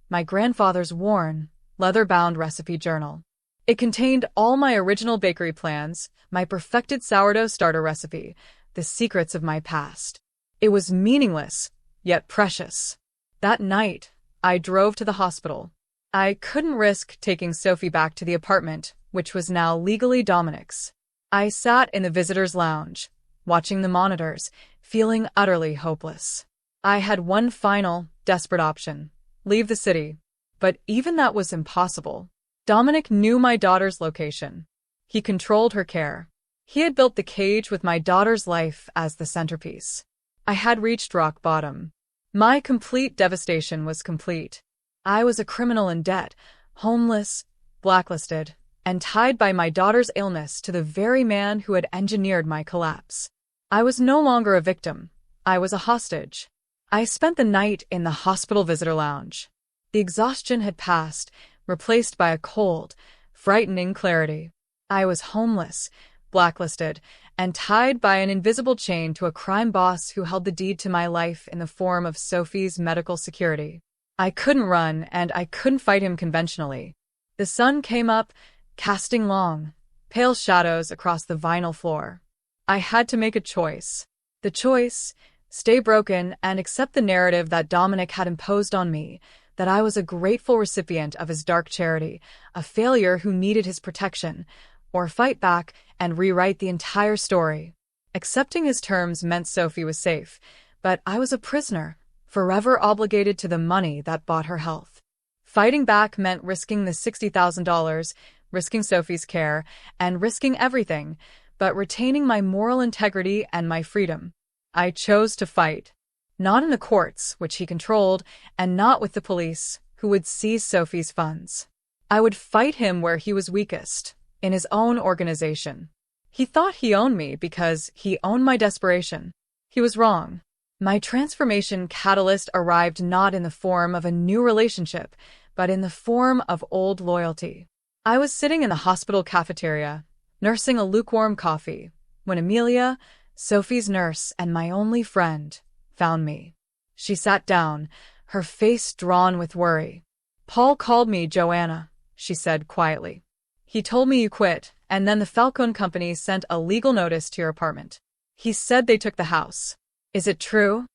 my grandfather's worn, leather-bound recipe journal. It contained all my original bakery plans, my perfected sourdough starter recipe, the secrets of my past. It was meaningless, yet precious. That night, I drove to the hospital. I couldn't risk taking Sophie back to the apartment, which was now legally Dominic's. I sat in the visitor's lounge, watching the monitors, feeling utterly hopeless. I had one final, desperate option: leave the city. But even that was impossible. Dominic knew my daughter's location. He controlled her care. He had built the cage with my daughter's life as the centerpiece. I had reached rock bottom. My complete devastation was complete. I was a criminal in debt, homeless, blacklisted, and tied by my daughter's illness to the very man who had engineered my collapse. I was no longer a victim. I was a hostage. I spent the night in the hospital visitor lounge. The exhaustion had passed, replaced by a cold, frightening clarity. I was homeless, blacklisted, and tied by an invisible chain to a crime boss who held the deed to my life in the form of Sophie's medical security. I couldn't run, and I couldn't fight him conventionally. The sun came up, casting long, pale shadows across the vinyl floor. I had to make a choice. The choice: stay broken and accept the narrative that Dominic had imposed on me, that I was a grateful recipient of his dark charity, a failure who needed his protection, or fight back and rewrite the entire story. Accepting his terms meant Sophie was safe, but I was a prisoner, forever obligated to the money that bought her health. Fighting back meant risking the $60,000, risking Sophie's care, and risking everything, but retaining my moral integrity and my freedom. I chose to fight. Not in the courts, which he controlled, and not with the police, who would seize Sophie's funds. I would fight him where he was weakest, in his own organization. He thought he owned me because he owned my desperation. He was wrong. My transformation catalyst arrived not in the form of a new relationship, but in the form of old loyalty. I was sitting in the hospital cafeteria, nursing a lukewarm coffee, when Amelia, Sophie's nurse and my only friend, found me. She sat down, her face drawn with worry. "Paul called me, Joanna," she said quietly. "He told me you quit, and then the Falcone Company sent a legal notice to your apartment. He said they took the house. Is it true?"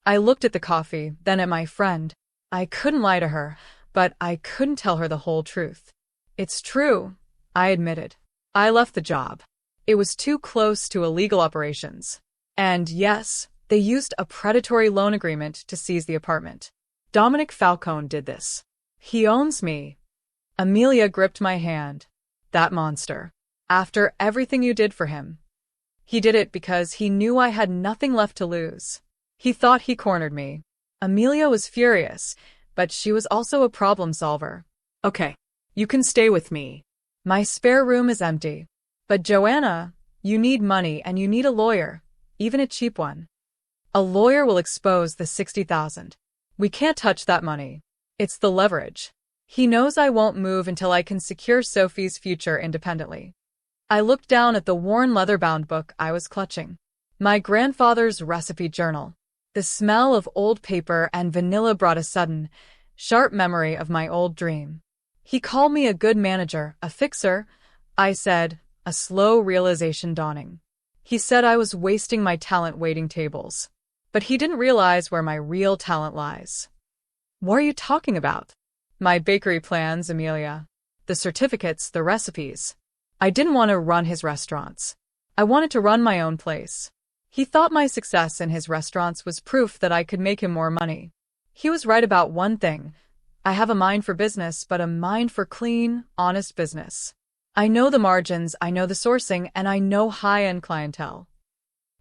I looked at the coffee, then at my friend. I couldn't lie to her, but I couldn't tell her the whole truth. "It's true," I admitted. "I left the job. It was too close to illegal operations. And yes, they used a predatory loan agreement to seize the apartment. Dominic Falcone did this. He owns me." Amelia gripped my hand. "That monster. After everything you did for him. He did it because he knew I had nothing left to lose. He thought he cornered me." Amelia was furious, but she was also a problem solver. Okay, you can stay with me. "My spare room is empty. But Joanna, you need money and you need a lawyer, even a cheap one. A lawyer will expose the $60,000. We can't touch that money. It's the leverage. He knows I won't move until I can secure Sophie's future independently." I looked down at the worn leather-bound book I was clutching. My grandfather's recipe journal. The smell of old paper and vanilla brought a sudden, sharp memory of my old dream. He called me a good manager, a fixer, I said, a slow realization dawning. He said I was wasting my talent waiting tables. But he didn't realize where my real talent lies. "What are you talking about?" "My bakery plans, Amelia. The certificates, the recipes. I didn't want to run his restaurants. I wanted to run my own place. He thought my success in his restaurants was proof that I could make him more money. He was right about one thing. I have a mind for business, but a mind for clean, honest business. I know the margins, I know the sourcing, and I know high-end clientele.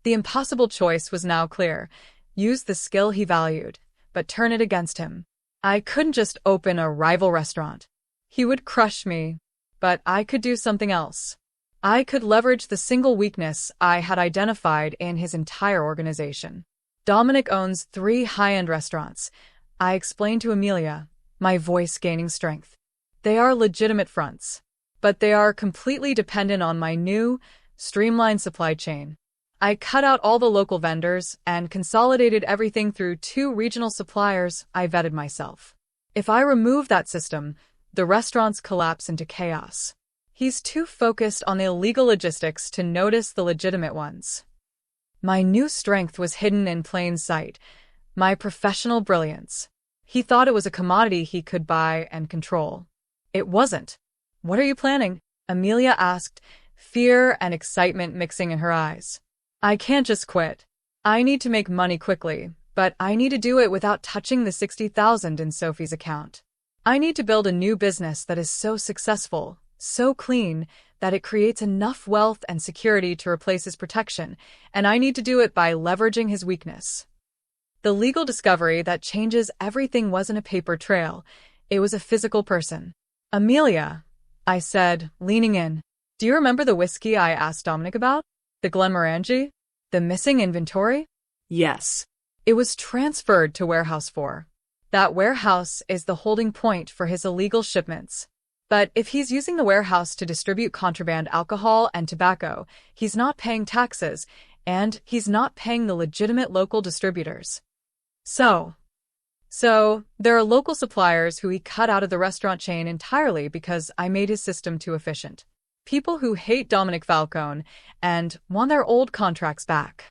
The impossible choice was now clear. Use the skill he valued, but turn it against him. I couldn't just open a rival restaurant. He would crush me. But I could do something else. I could leverage the single weakness I had identified in his entire organization. Dominic owns 3 high-end restaurants. I explained to Amelia, my voice gaining strength. They are legitimate fronts, but they are completely dependent on my new, streamlined supply chain. I cut out all the local vendors and consolidated everything through 2 regional suppliers I vetted myself. If I remove that system, the restaurants collapse into chaos. He's too focused on the illegal logistics to notice the legitimate ones. My new strength was hidden in plain sight, my professional brilliance. He thought it was a commodity he could buy and control. It wasn't. What are you planning? Amelia asked, fear and excitement mixing in her eyes. I can't just quit. I need to make money quickly, but I need to do it without touching the $60,000 in Sophie's account. I need to build a new business that is so successful, so clean, that it creates enough wealth and security to replace his protection, and I need to do it by leveraging his weakness. The legal discovery that changes everything wasn't a paper trail, it was a physical person. Amelia, I said, leaning in. Do you remember the whiskey I asked Dominic about? The Glenmorangie? The missing inventory? Yes. It was transferred to Warehouse 4. That warehouse is the holding point for his illegal shipments. But if he's using the warehouse to distribute contraband alcohol and tobacco, he's not paying taxes, and he's not paying the legitimate local distributors. So there are local suppliers who he cut out of the restaurant chain entirely because I made his system too efficient. People who hate Dominic Falcone and want their old contracts back.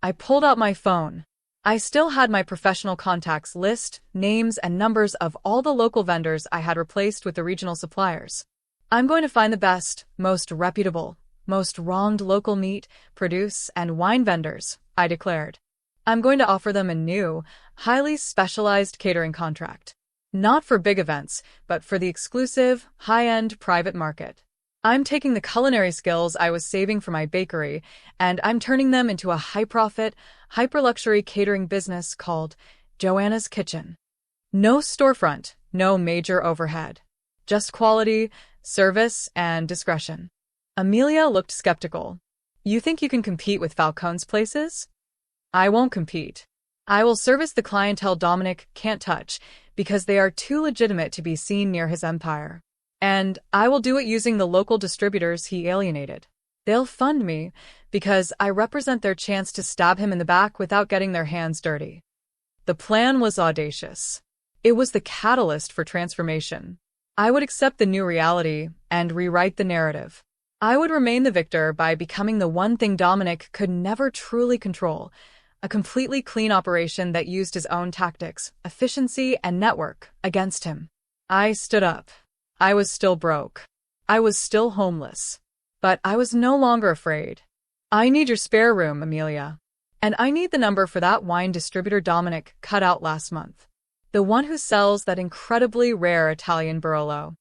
I pulled out my phone. I still had my professional contacts list, names, and numbers of all the local vendors I had replaced with the regional suppliers. I'm going to find the best, most reputable, most wronged local meat, produce, and wine vendors, I declared. I'm going to offer them a new, highly specialized catering contract. Not for big events, but for the exclusive, high-end private market. I'm taking the culinary skills I was saving for my bakery, and I'm turning them into a high-profit, hyper-luxury catering business called Joanna's Kitchen. No storefront, no major overhead. Just quality, service, and discretion. Amelia looked skeptical. You think you can compete with Falcone's places? I won't compete. I will service the clientele Dominic can't touch because they are too legitimate to be seen near his empire. And I will do it using the local distributors he alienated. They'll fund me because I represent their chance to stab him in the back without getting their hands dirty. The plan was audacious. It was the catalyst for transformation. I would accept the new reality and rewrite the narrative. I would remain the victor by becoming the one thing Dominic could never truly control, a completely clean operation that used his own tactics, efficiency, and network against him. I stood up. I was still broke. I was still homeless. But I was no longer afraid. I need your spare room, Amelia. And I need the number for that wine distributor Dominic cut out last month. The one who sells that incredibly rare Italian Barolo.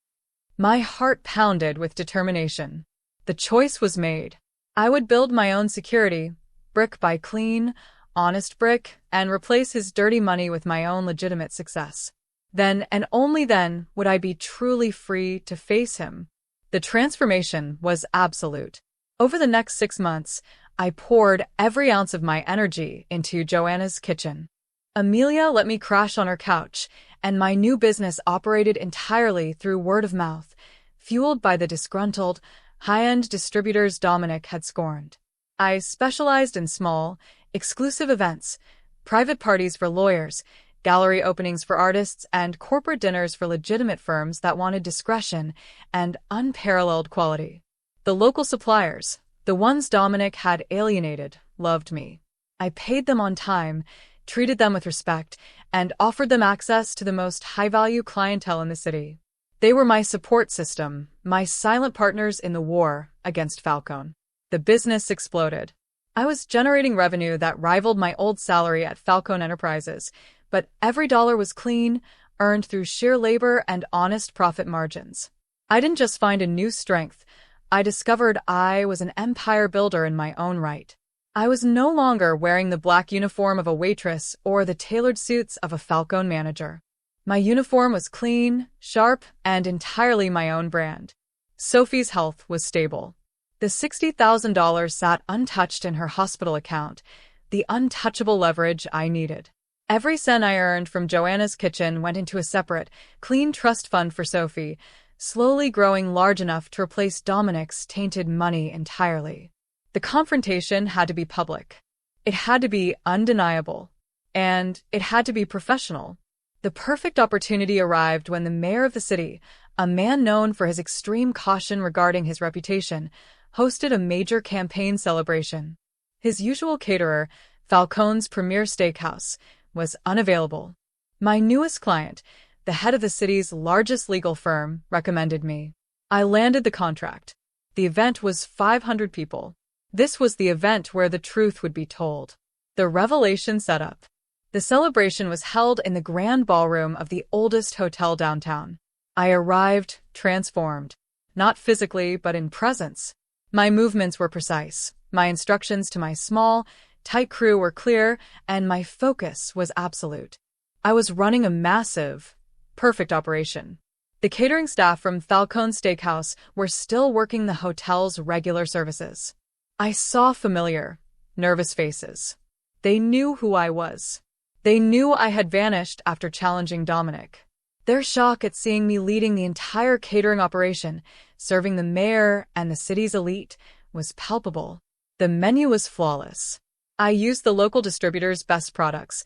My heart pounded with determination. The choice was made. I would build my own security, brick by clean, honest brick, and replace his dirty money with my own legitimate success. Then and only then would I be truly free to face him. The transformation was absolute. Over the next 6 months, I poured every ounce of my energy into Joanna's Kitchen. Amelia let me crash on her couch, and my new business operated entirely through word of mouth, fueled by the disgruntled, high-end distributors Dominic had scorned. I specialized in small, exclusive events, private parties for lawyers, gallery openings for artists, and corporate dinners for legitimate firms that wanted discretion and unparalleled quality. The local suppliers, the ones Dominic had alienated, loved me. I paid them on time, treated them with respect, and offered them access to the most high-value clientele in the city. They were my support system, my silent partners in the war against Falcone. The business exploded. I was generating revenue that rivaled my old salary at Falcone Enterprises, but every dollar was clean, earned through sheer labor and honest profit margins. I didn't just find a new strength, I discovered I was an empire builder in my own right. I was no longer wearing the black uniform of a waitress or the tailored suits of a Falcone manager. My uniform was clean, sharp, and entirely my own brand. Sophie's health was stable. The $60,000 sat untouched in her hospital account, the untouchable leverage I needed. Every cent I earned from Joanna's kitchen went into a separate, clean trust fund for Sophie, slowly growing large enough to replace Dominic's tainted money entirely. The confrontation had to be public. It had to be undeniable. And it had to be professional. The perfect opportunity arrived when the mayor of the city, a man known for his extreme caution regarding his reputation, hosted a major campaign celebration. His usual caterer, Falcone's premier steakhouse, was unavailable. My newest client, the head of the city's largest legal firm, recommended me. I landed the contract. The event was 500 people. This was the event where the truth would be told. The revelation setup. The celebration was held in the grand ballroom of the oldest hotel downtown. I arrived transformed. Not physically, but in presence. My movements were precise. My instructions to my small, tight crew were clear, and my focus was absolute. I was running a massive, perfect operation. The catering staff from Falcone Steakhouse were still working the hotel's regular services. I saw familiar, nervous faces. They knew who I was. They knew I had vanished after challenging Dominic. Their shock at seeing me leading the entire catering operation, serving the mayor and the city's elite, was palpable. The menu was flawless. I used the local distributor's best products,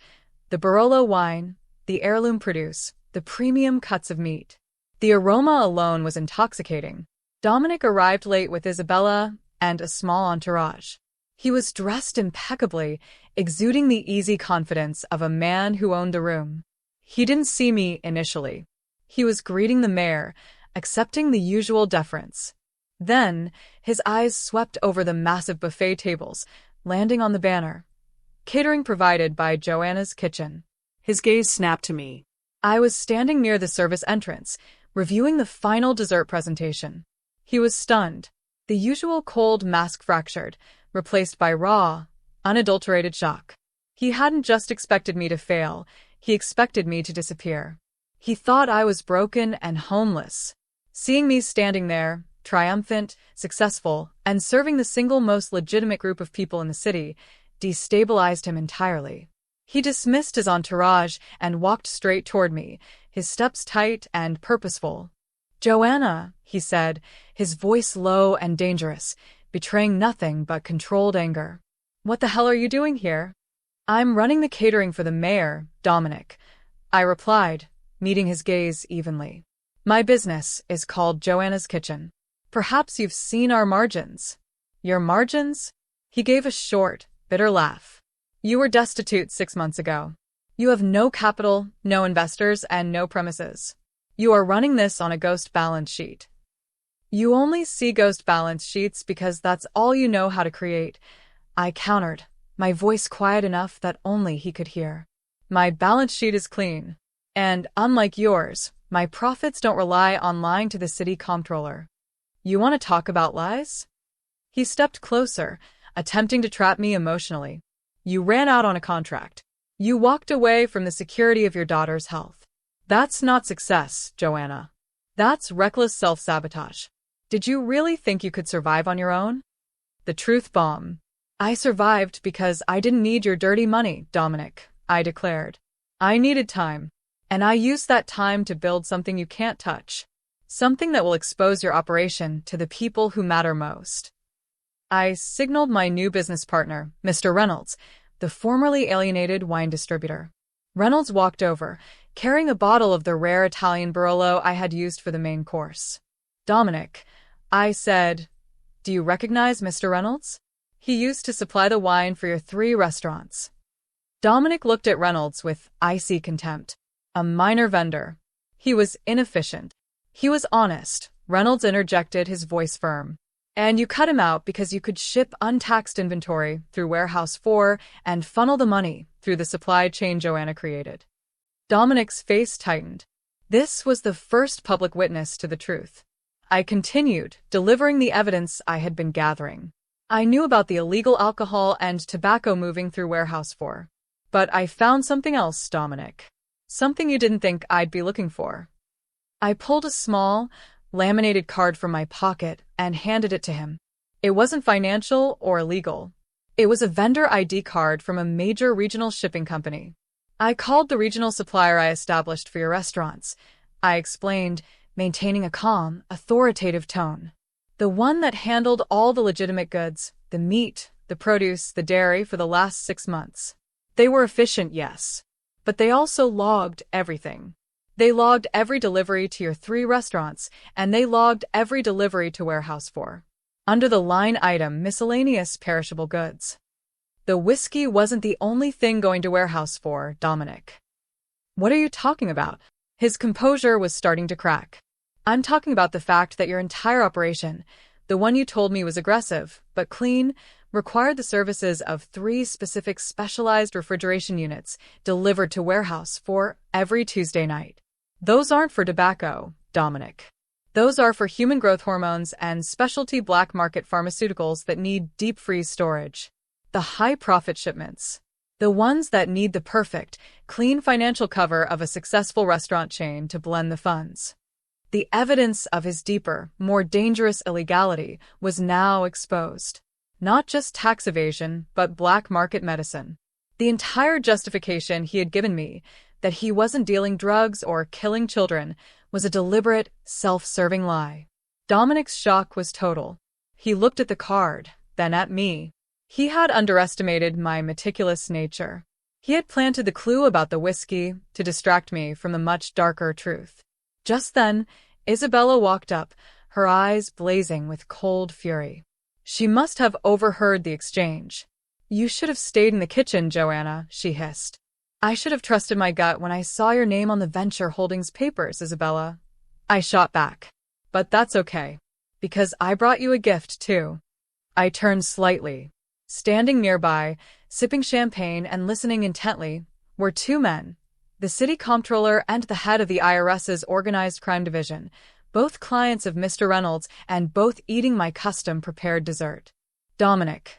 the Barolo wine, the heirloom produce, the premium cuts of meat. The aroma alone was intoxicating. Dominic arrived late with Isabella and a small entourage. He was dressed impeccably, exuding the easy confidence of a man who owned the room. He didn't see me initially. He was greeting the mayor, accepting the usual deference. Then, his eyes swept over the massive buffet tables, landing on the banner. Catering provided by Joanna's Kitchen. His gaze snapped to me. I was standing near the service entrance, reviewing the final dessert presentation. He was stunned. The usual cold mask fractured, replaced by raw, unadulterated shock. He hadn't just expected me to fail, he expected me to disappear. He thought I was broken and homeless. Seeing me standing there, triumphant, successful, and serving the single most legitimate group of people in the city, destabilized him entirely. He dismissed his entourage and walked straight toward me, his steps tight and purposeful. "Joanna," he said, his voice low and dangerous, betraying nothing but controlled anger. "What the hell are you doing here?" "I'm running the catering for the mayor, Dominic," I replied, meeting his gaze evenly. "My business is called Joanna's Kitchen. Perhaps you've seen our margins." "Your margins?" He gave a short, bitter laugh. "You were destitute 6 months ago. You have no capital, no investors, and no premises. You are running this on a ghost balance sheet." "You only see ghost balance sheets because that's all you know how to create," I countered, my voice quiet enough that only he could hear. "My balance sheet is clean. And, unlike yours, my profits don't rely on lying to the city comptroller. You want to talk about lies?" He stepped closer, attempting to trap me emotionally. "You ran out on a contract. You walked away from the security of your daughter's health. That's not success, Joanna. That's reckless self-sabotage. Did you really think you could survive on your own?" The truth bomb. "I survived because I didn't need your dirty money, Dominic," I declared. "I needed time. And I used that time to build something you can't touch. Something that will expose your operation to the people who matter most." I signaled my new business partner, Mr. Reynolds, the formerly alienated wine distributor. Reynolds walked over, carrying a bottle of the rare Italian Barolo I had used for the main course. "Dominic," I said, "do you recognize Mr. Reynolds? He used to supply the wine for your 3 restaurants." Dominic looked at Reynolds with icy contempt. A minor vendor. He was inefficient. He was honest, Reynolds interjected, his voice firm. And you cut him out because you could ship untaxed inventory through Warehouse 4 and funnel the money through the supply chain Joanna created. Dominic's face tightened. This was the first public witness to the truth. I continued, delivering the evidence I had been gathering. I knew about the illegal alcohol and tobacco moving through Warehouse 4. But I found something else, Dominic. Something you didn't think I'd be looking for. I pulled a small, laminated card from my pocket and handed it to him. It wasn't financial or illegal. It was a vendor ID card from a major regional shipping company. I called the regional supplier I established for your restaurants, I explained, maintaining a calm, authoritative tone. The one that handled all the legitimate goods, the meat, the produce, the dairy for the last 6 months. They were efficient, yes. But they also logged everything. They logged every delivery to your 3 restaurants, and they logged every delivery to Warehouse 4. Under the line item Miscellaneous Perishable Goods. The whiskey wasn't the only thing going to Warehouse 4, Dominic. What are you talking about? His composure was starting to crack. I'm talking about the fact that your entire operation, the one you told me was aggressive, but clean, required the services of 3 specific specialized refrigeration units delivered to Warehouse 4 every Tuesday night. Those aren't for tobacco, Dominic. Those are for human growth hormones and specialty black market pharmaceuticals that need deep freeze storage. The high-profit shipments. The ones that need the perfect, clean financial cover of a successful restaurant chain to blend the funds. The evidence of his deeper, more dangerous illegality was now exposed. Not just tax evasion, but black market medicine. The entire justification he had given me, that he wasn't dealing drugs or killing children, was a deliberate, self-serving lie. Dominic's shock was total. He looked at the card, then at me. He had underestimated my meticulous nature. He had planted the clue about the whiskey to distract me from the much darker truth. Just then, Isabella walked up, her eyes blazing with cold fury. She must have overheard the exchange. You should have stayed in the kitchen, Joanna, she hissed. I should have trusted my gut when I saw your name on the Venture Holdings papers, Isabella. I shot back. But that's okay. Because I brought you a gift, too. I turned slightly. Standing nearby, sipping champagne and listening intently, were 2 men. The city comptroller and the head of the IRS's organized crime division, both clients of Mr. Reynolds and both eating my custom-prepared dessert. Dominic,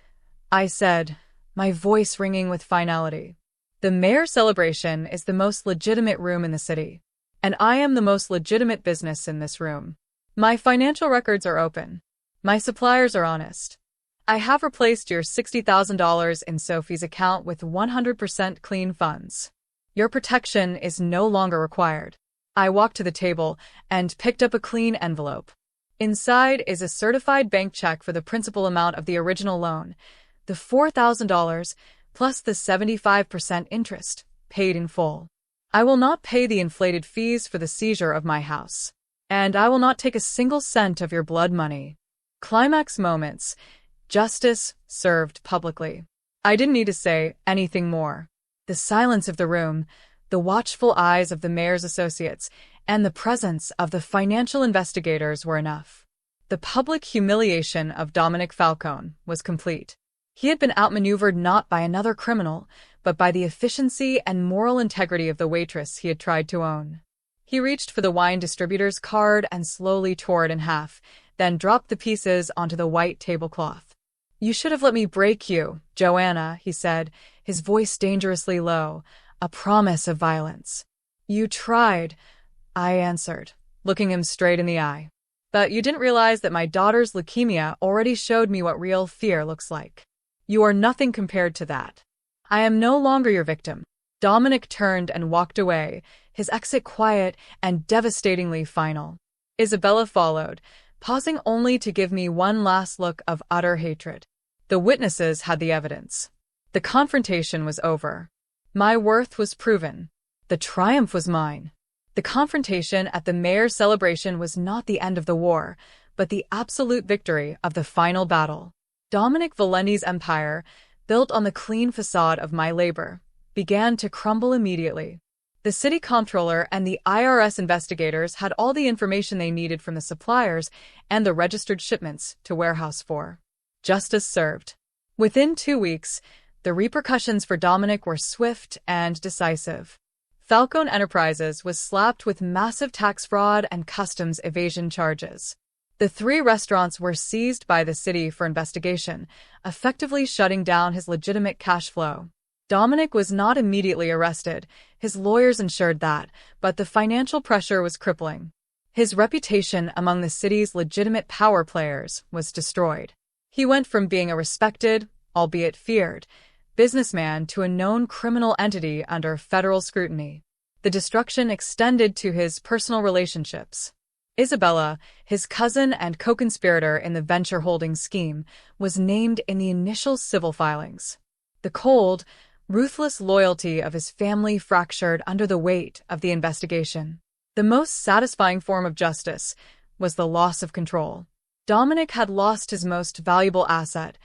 I said, my voice ringing with finality. The mayor's celebration is the most legitimate room in the city, and I am the most legitimate business in this room. My financial records are open. My suppliers are honest. I have replaced your $60,000 in Sophie's account with 100% clean funds. Your protection is no longer required. I walked to the table and picked up a clean envelope. Inside is a certified bank check for the principal amount of the original loan, the $4,000 plus the 75% interest, paid in full. I will not pay the inflated fees for the seizure of my house. And I will not take a single cent of your blood money. Climax moments. Justice served publicly. I didn't need to say anything more. The silence of the room, the watchful eyes of the mayor's associates, and the presence of the financial investigators were enough. The public humiliation of Dominic Falcone was complete. He had been outmaneuvered not by another criminal, but by the efficiency and moral integrity of the waitress he had tried to own. He reached for the wine distributor's card and slowly tore it in half, then dropped the pieces onto the white tablecloth. You should have let me break you, Joanna, he said, his voice dangerously low, a promise of violence. You tried, I answered, looking him straight in the eye. But you didn't realize that my daughter's leukemia already showed me what real fear looks like. You are nothing compared to that. I am no longer your victim. Dominic turned and walked away, his exit quiet and devastatingly final. Isabella followed, pausing only to give me one last look of utter hatred. The witnesses had the evidence. The confrontation was over. My worth was proven. The triumph was mine. The confrontation at the mayor's celebration was not the end of the war, but the absolute victory of the final battle. Dominic Valendi's empire, built on the clean facade of my labor, began to crumble immediately. The city comptroller and the IRS investigators had all the information they needed from the suppliers and the registered shipments to warehouse 4. Justice served. Within 2 weeks, the repercussions for Dominic were swift and decisive. Falcone Enterprises was slapped with massive tax fraud and customs evasion charges. The 3 restaurants were seized by the city for investigation, effectively shutting down his legitimate cash flow. Dominic was not immediately arrested, his lawyers ensured that, but the financial pressure was crippling. His reputation among the city's legitimate power players was destroyed. He went from being a respected, albeit feared, businessman to a known criminal entity under federal scrutiny. The destruction extended to his personal relationships. Isabella, his cousin and co-conspirator in the venture holding scheme, was named in the initial civil filings. The cold, ruthless loyalty of his family fractured under the weight of the investigation. The most satisfying form of justice was the loss of control. Dominic had lost his most valuable asset,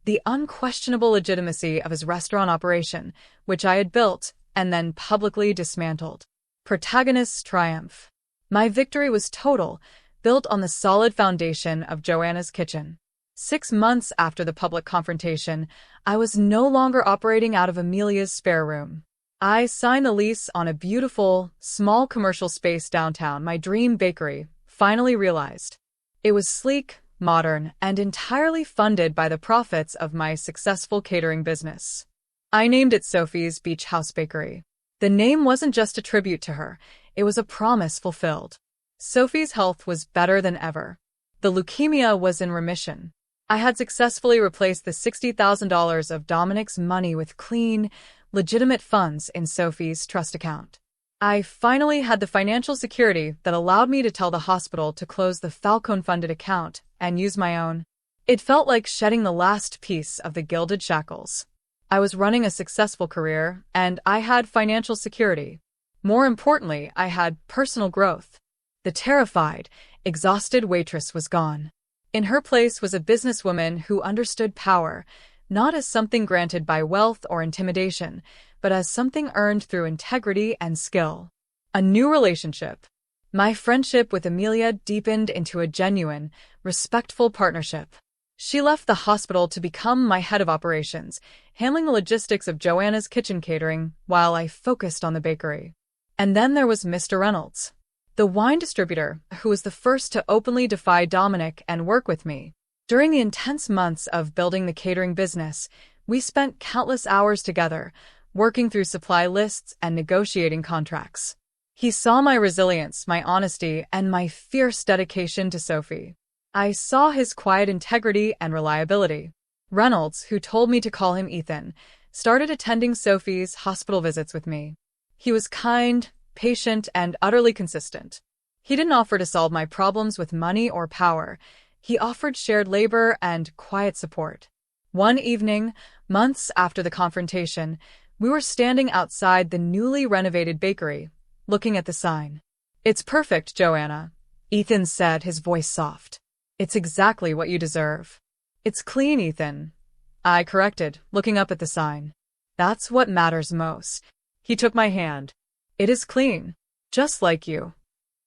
the unquestionable legitimacy of his restaurant operation, which I had built and then publicly dismantled. Protagonist's triumph. My victory was total, built on the solid foundation of Joanna's Kitchen. 6 months after the public confrontation, I was no longer operating out of Amelia's spare room. I signed the lease on a beautiful, small commercial space downtown, my dream bakery, finally realized. It was sleek, modern, and entirely funded by the profits of my successful catering business. I named it Sophie's Beach House Bakery. The name wasn't just a tribute to her, it was a promise fulfilled. Sophie's health was better than ever. The leukemia was in remission. I had successfully replaced the $60,000 of Dominic's money with clean, legitimate funds in Sophie's trust account. I finally had the financial security that allowed me to tell the hospital to close the Falcone-funded account and use my own. It felt like shedding the last piece of the gilded shackles. I was running a successful career, and I had financial security. More importantly, I had personal growth. The terrified, exhausted waitress was gone. In her place was a businesswoman who understood power, not as something granted by wealth or intimidation, but as something earned through integrity and skill. A new relationship. My friendship with Amelia deepened into a genuine, respectful partnership. She left the hospital to become my head of operations, handling the logistics of Joanna's Kitchen catering while I focused on the bakery. And then there was Mr. Reynolds, the wine distributor who was the first to openly defy Dominic and work with me. During the intense months of building the catering business, we spent countless hours together, working through supply lists and negotiating contracts. He saw my resilience, my honesty, and my fierce dedication to Sophie. I saw his quiet integrity and reliability. Reynolds, who told me to call him Ethan, started attending Sophie's hospital visits with me. He was kind, patient, and utterly consistent. He didn't offer to solve my problems with money or power. He offered shared labor and quiet support. One evening, months after the confrontation, we were standing outside the newly renovated bakery, looking at the sign. "It's perfect, Joanna," Ethan said, his voice soft. "It's exactly what you deserve." "It's clean, Ethan," I corrected, looking up at the sign. "That's what matters most." He took my hand. "It is clean, just like you."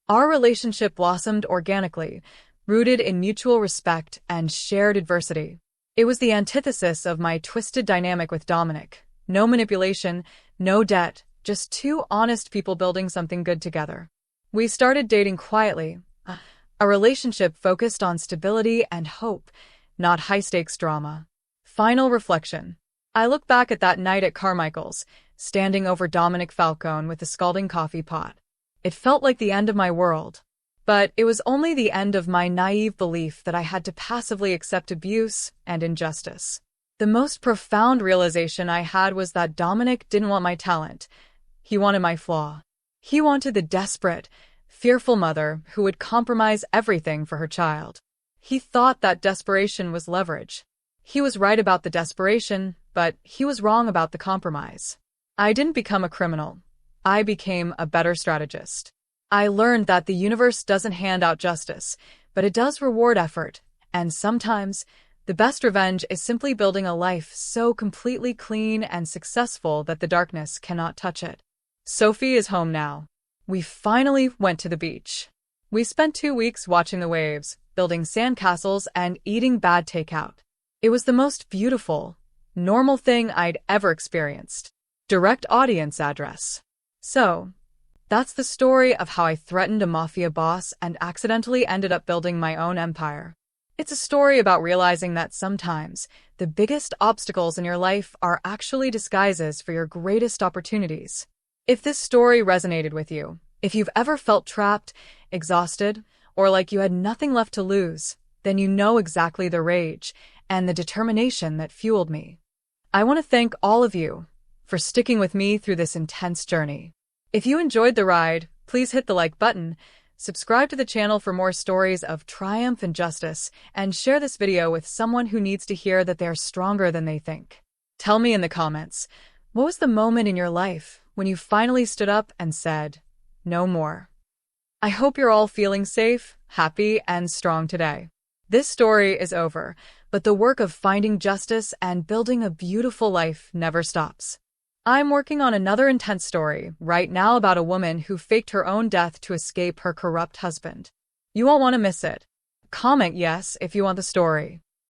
Our relationship blossomed organically, rooted in mutual respect and shared adversity. It was the antithesis of my twisted dynamic with Dominic. No manipulation, no debt, just 2 honest people building something good together. We started dating quietly, a relationship focused on stability and hope, not high-stakes drama. Final reflection. I look back at that night at Carmichael's, standing over Dominic Falcone with the scalding coffee pot. It felt like the end of my world. But it was only the end of my naive belief that I had to passively accept abuse and injustice. The most profound realization I had was that Dominic didn't want my talent. He wanted my flaw. He wanted the desperate, fearful mother who would compromise everything for her child. He thought that desperation was leverage. He was right about the desperation, but he was wrong about the compromise. I didn't become a criminal. I became a better strategist. I learned that the universe doesn't hand out justice, but it does reward effort, and sometimes the best revenge is simply building a life so completely clean and successful that the darkness cannot touch it. Sophie is home now. We finally went to the beach. We spent 2 weeks watching the waves, building sandcastles, and eating bad takeout. It was the most beautiful, normal thing I'd ever experienced. Direct audience address. So, that's the story of how I threatened a mafia boss and accidentally ended up building my own empire. It's a story about realizing that sometimes the biggest obstacles in your life are actually disguises for your greatest opportunities. If this story resonated with you, if you've ever felt trapped, exhausted, or like you had nothing left to lose, then you know exactly the rage and the determination that fueled me. I want to thank all of you for sticking with me through this intense journey. If you enjoyed the ride, please hit the like button, subscribe to the channel for more stories of triumph and justice, and share this video with someone who needs to hear that they're stronger than they think. Tell me in the comments, what was the moment in your life when you finally stood up and said, "No more"? I hope you're all feeling safe, happy, and strong today. This story is over, but the work of finding justice and building a beautiful life never stops. I'm working on another intense story right now about a woman who faked her own death to escape her corrupt husband. You won't want to miss it. Comment yes if you want the story.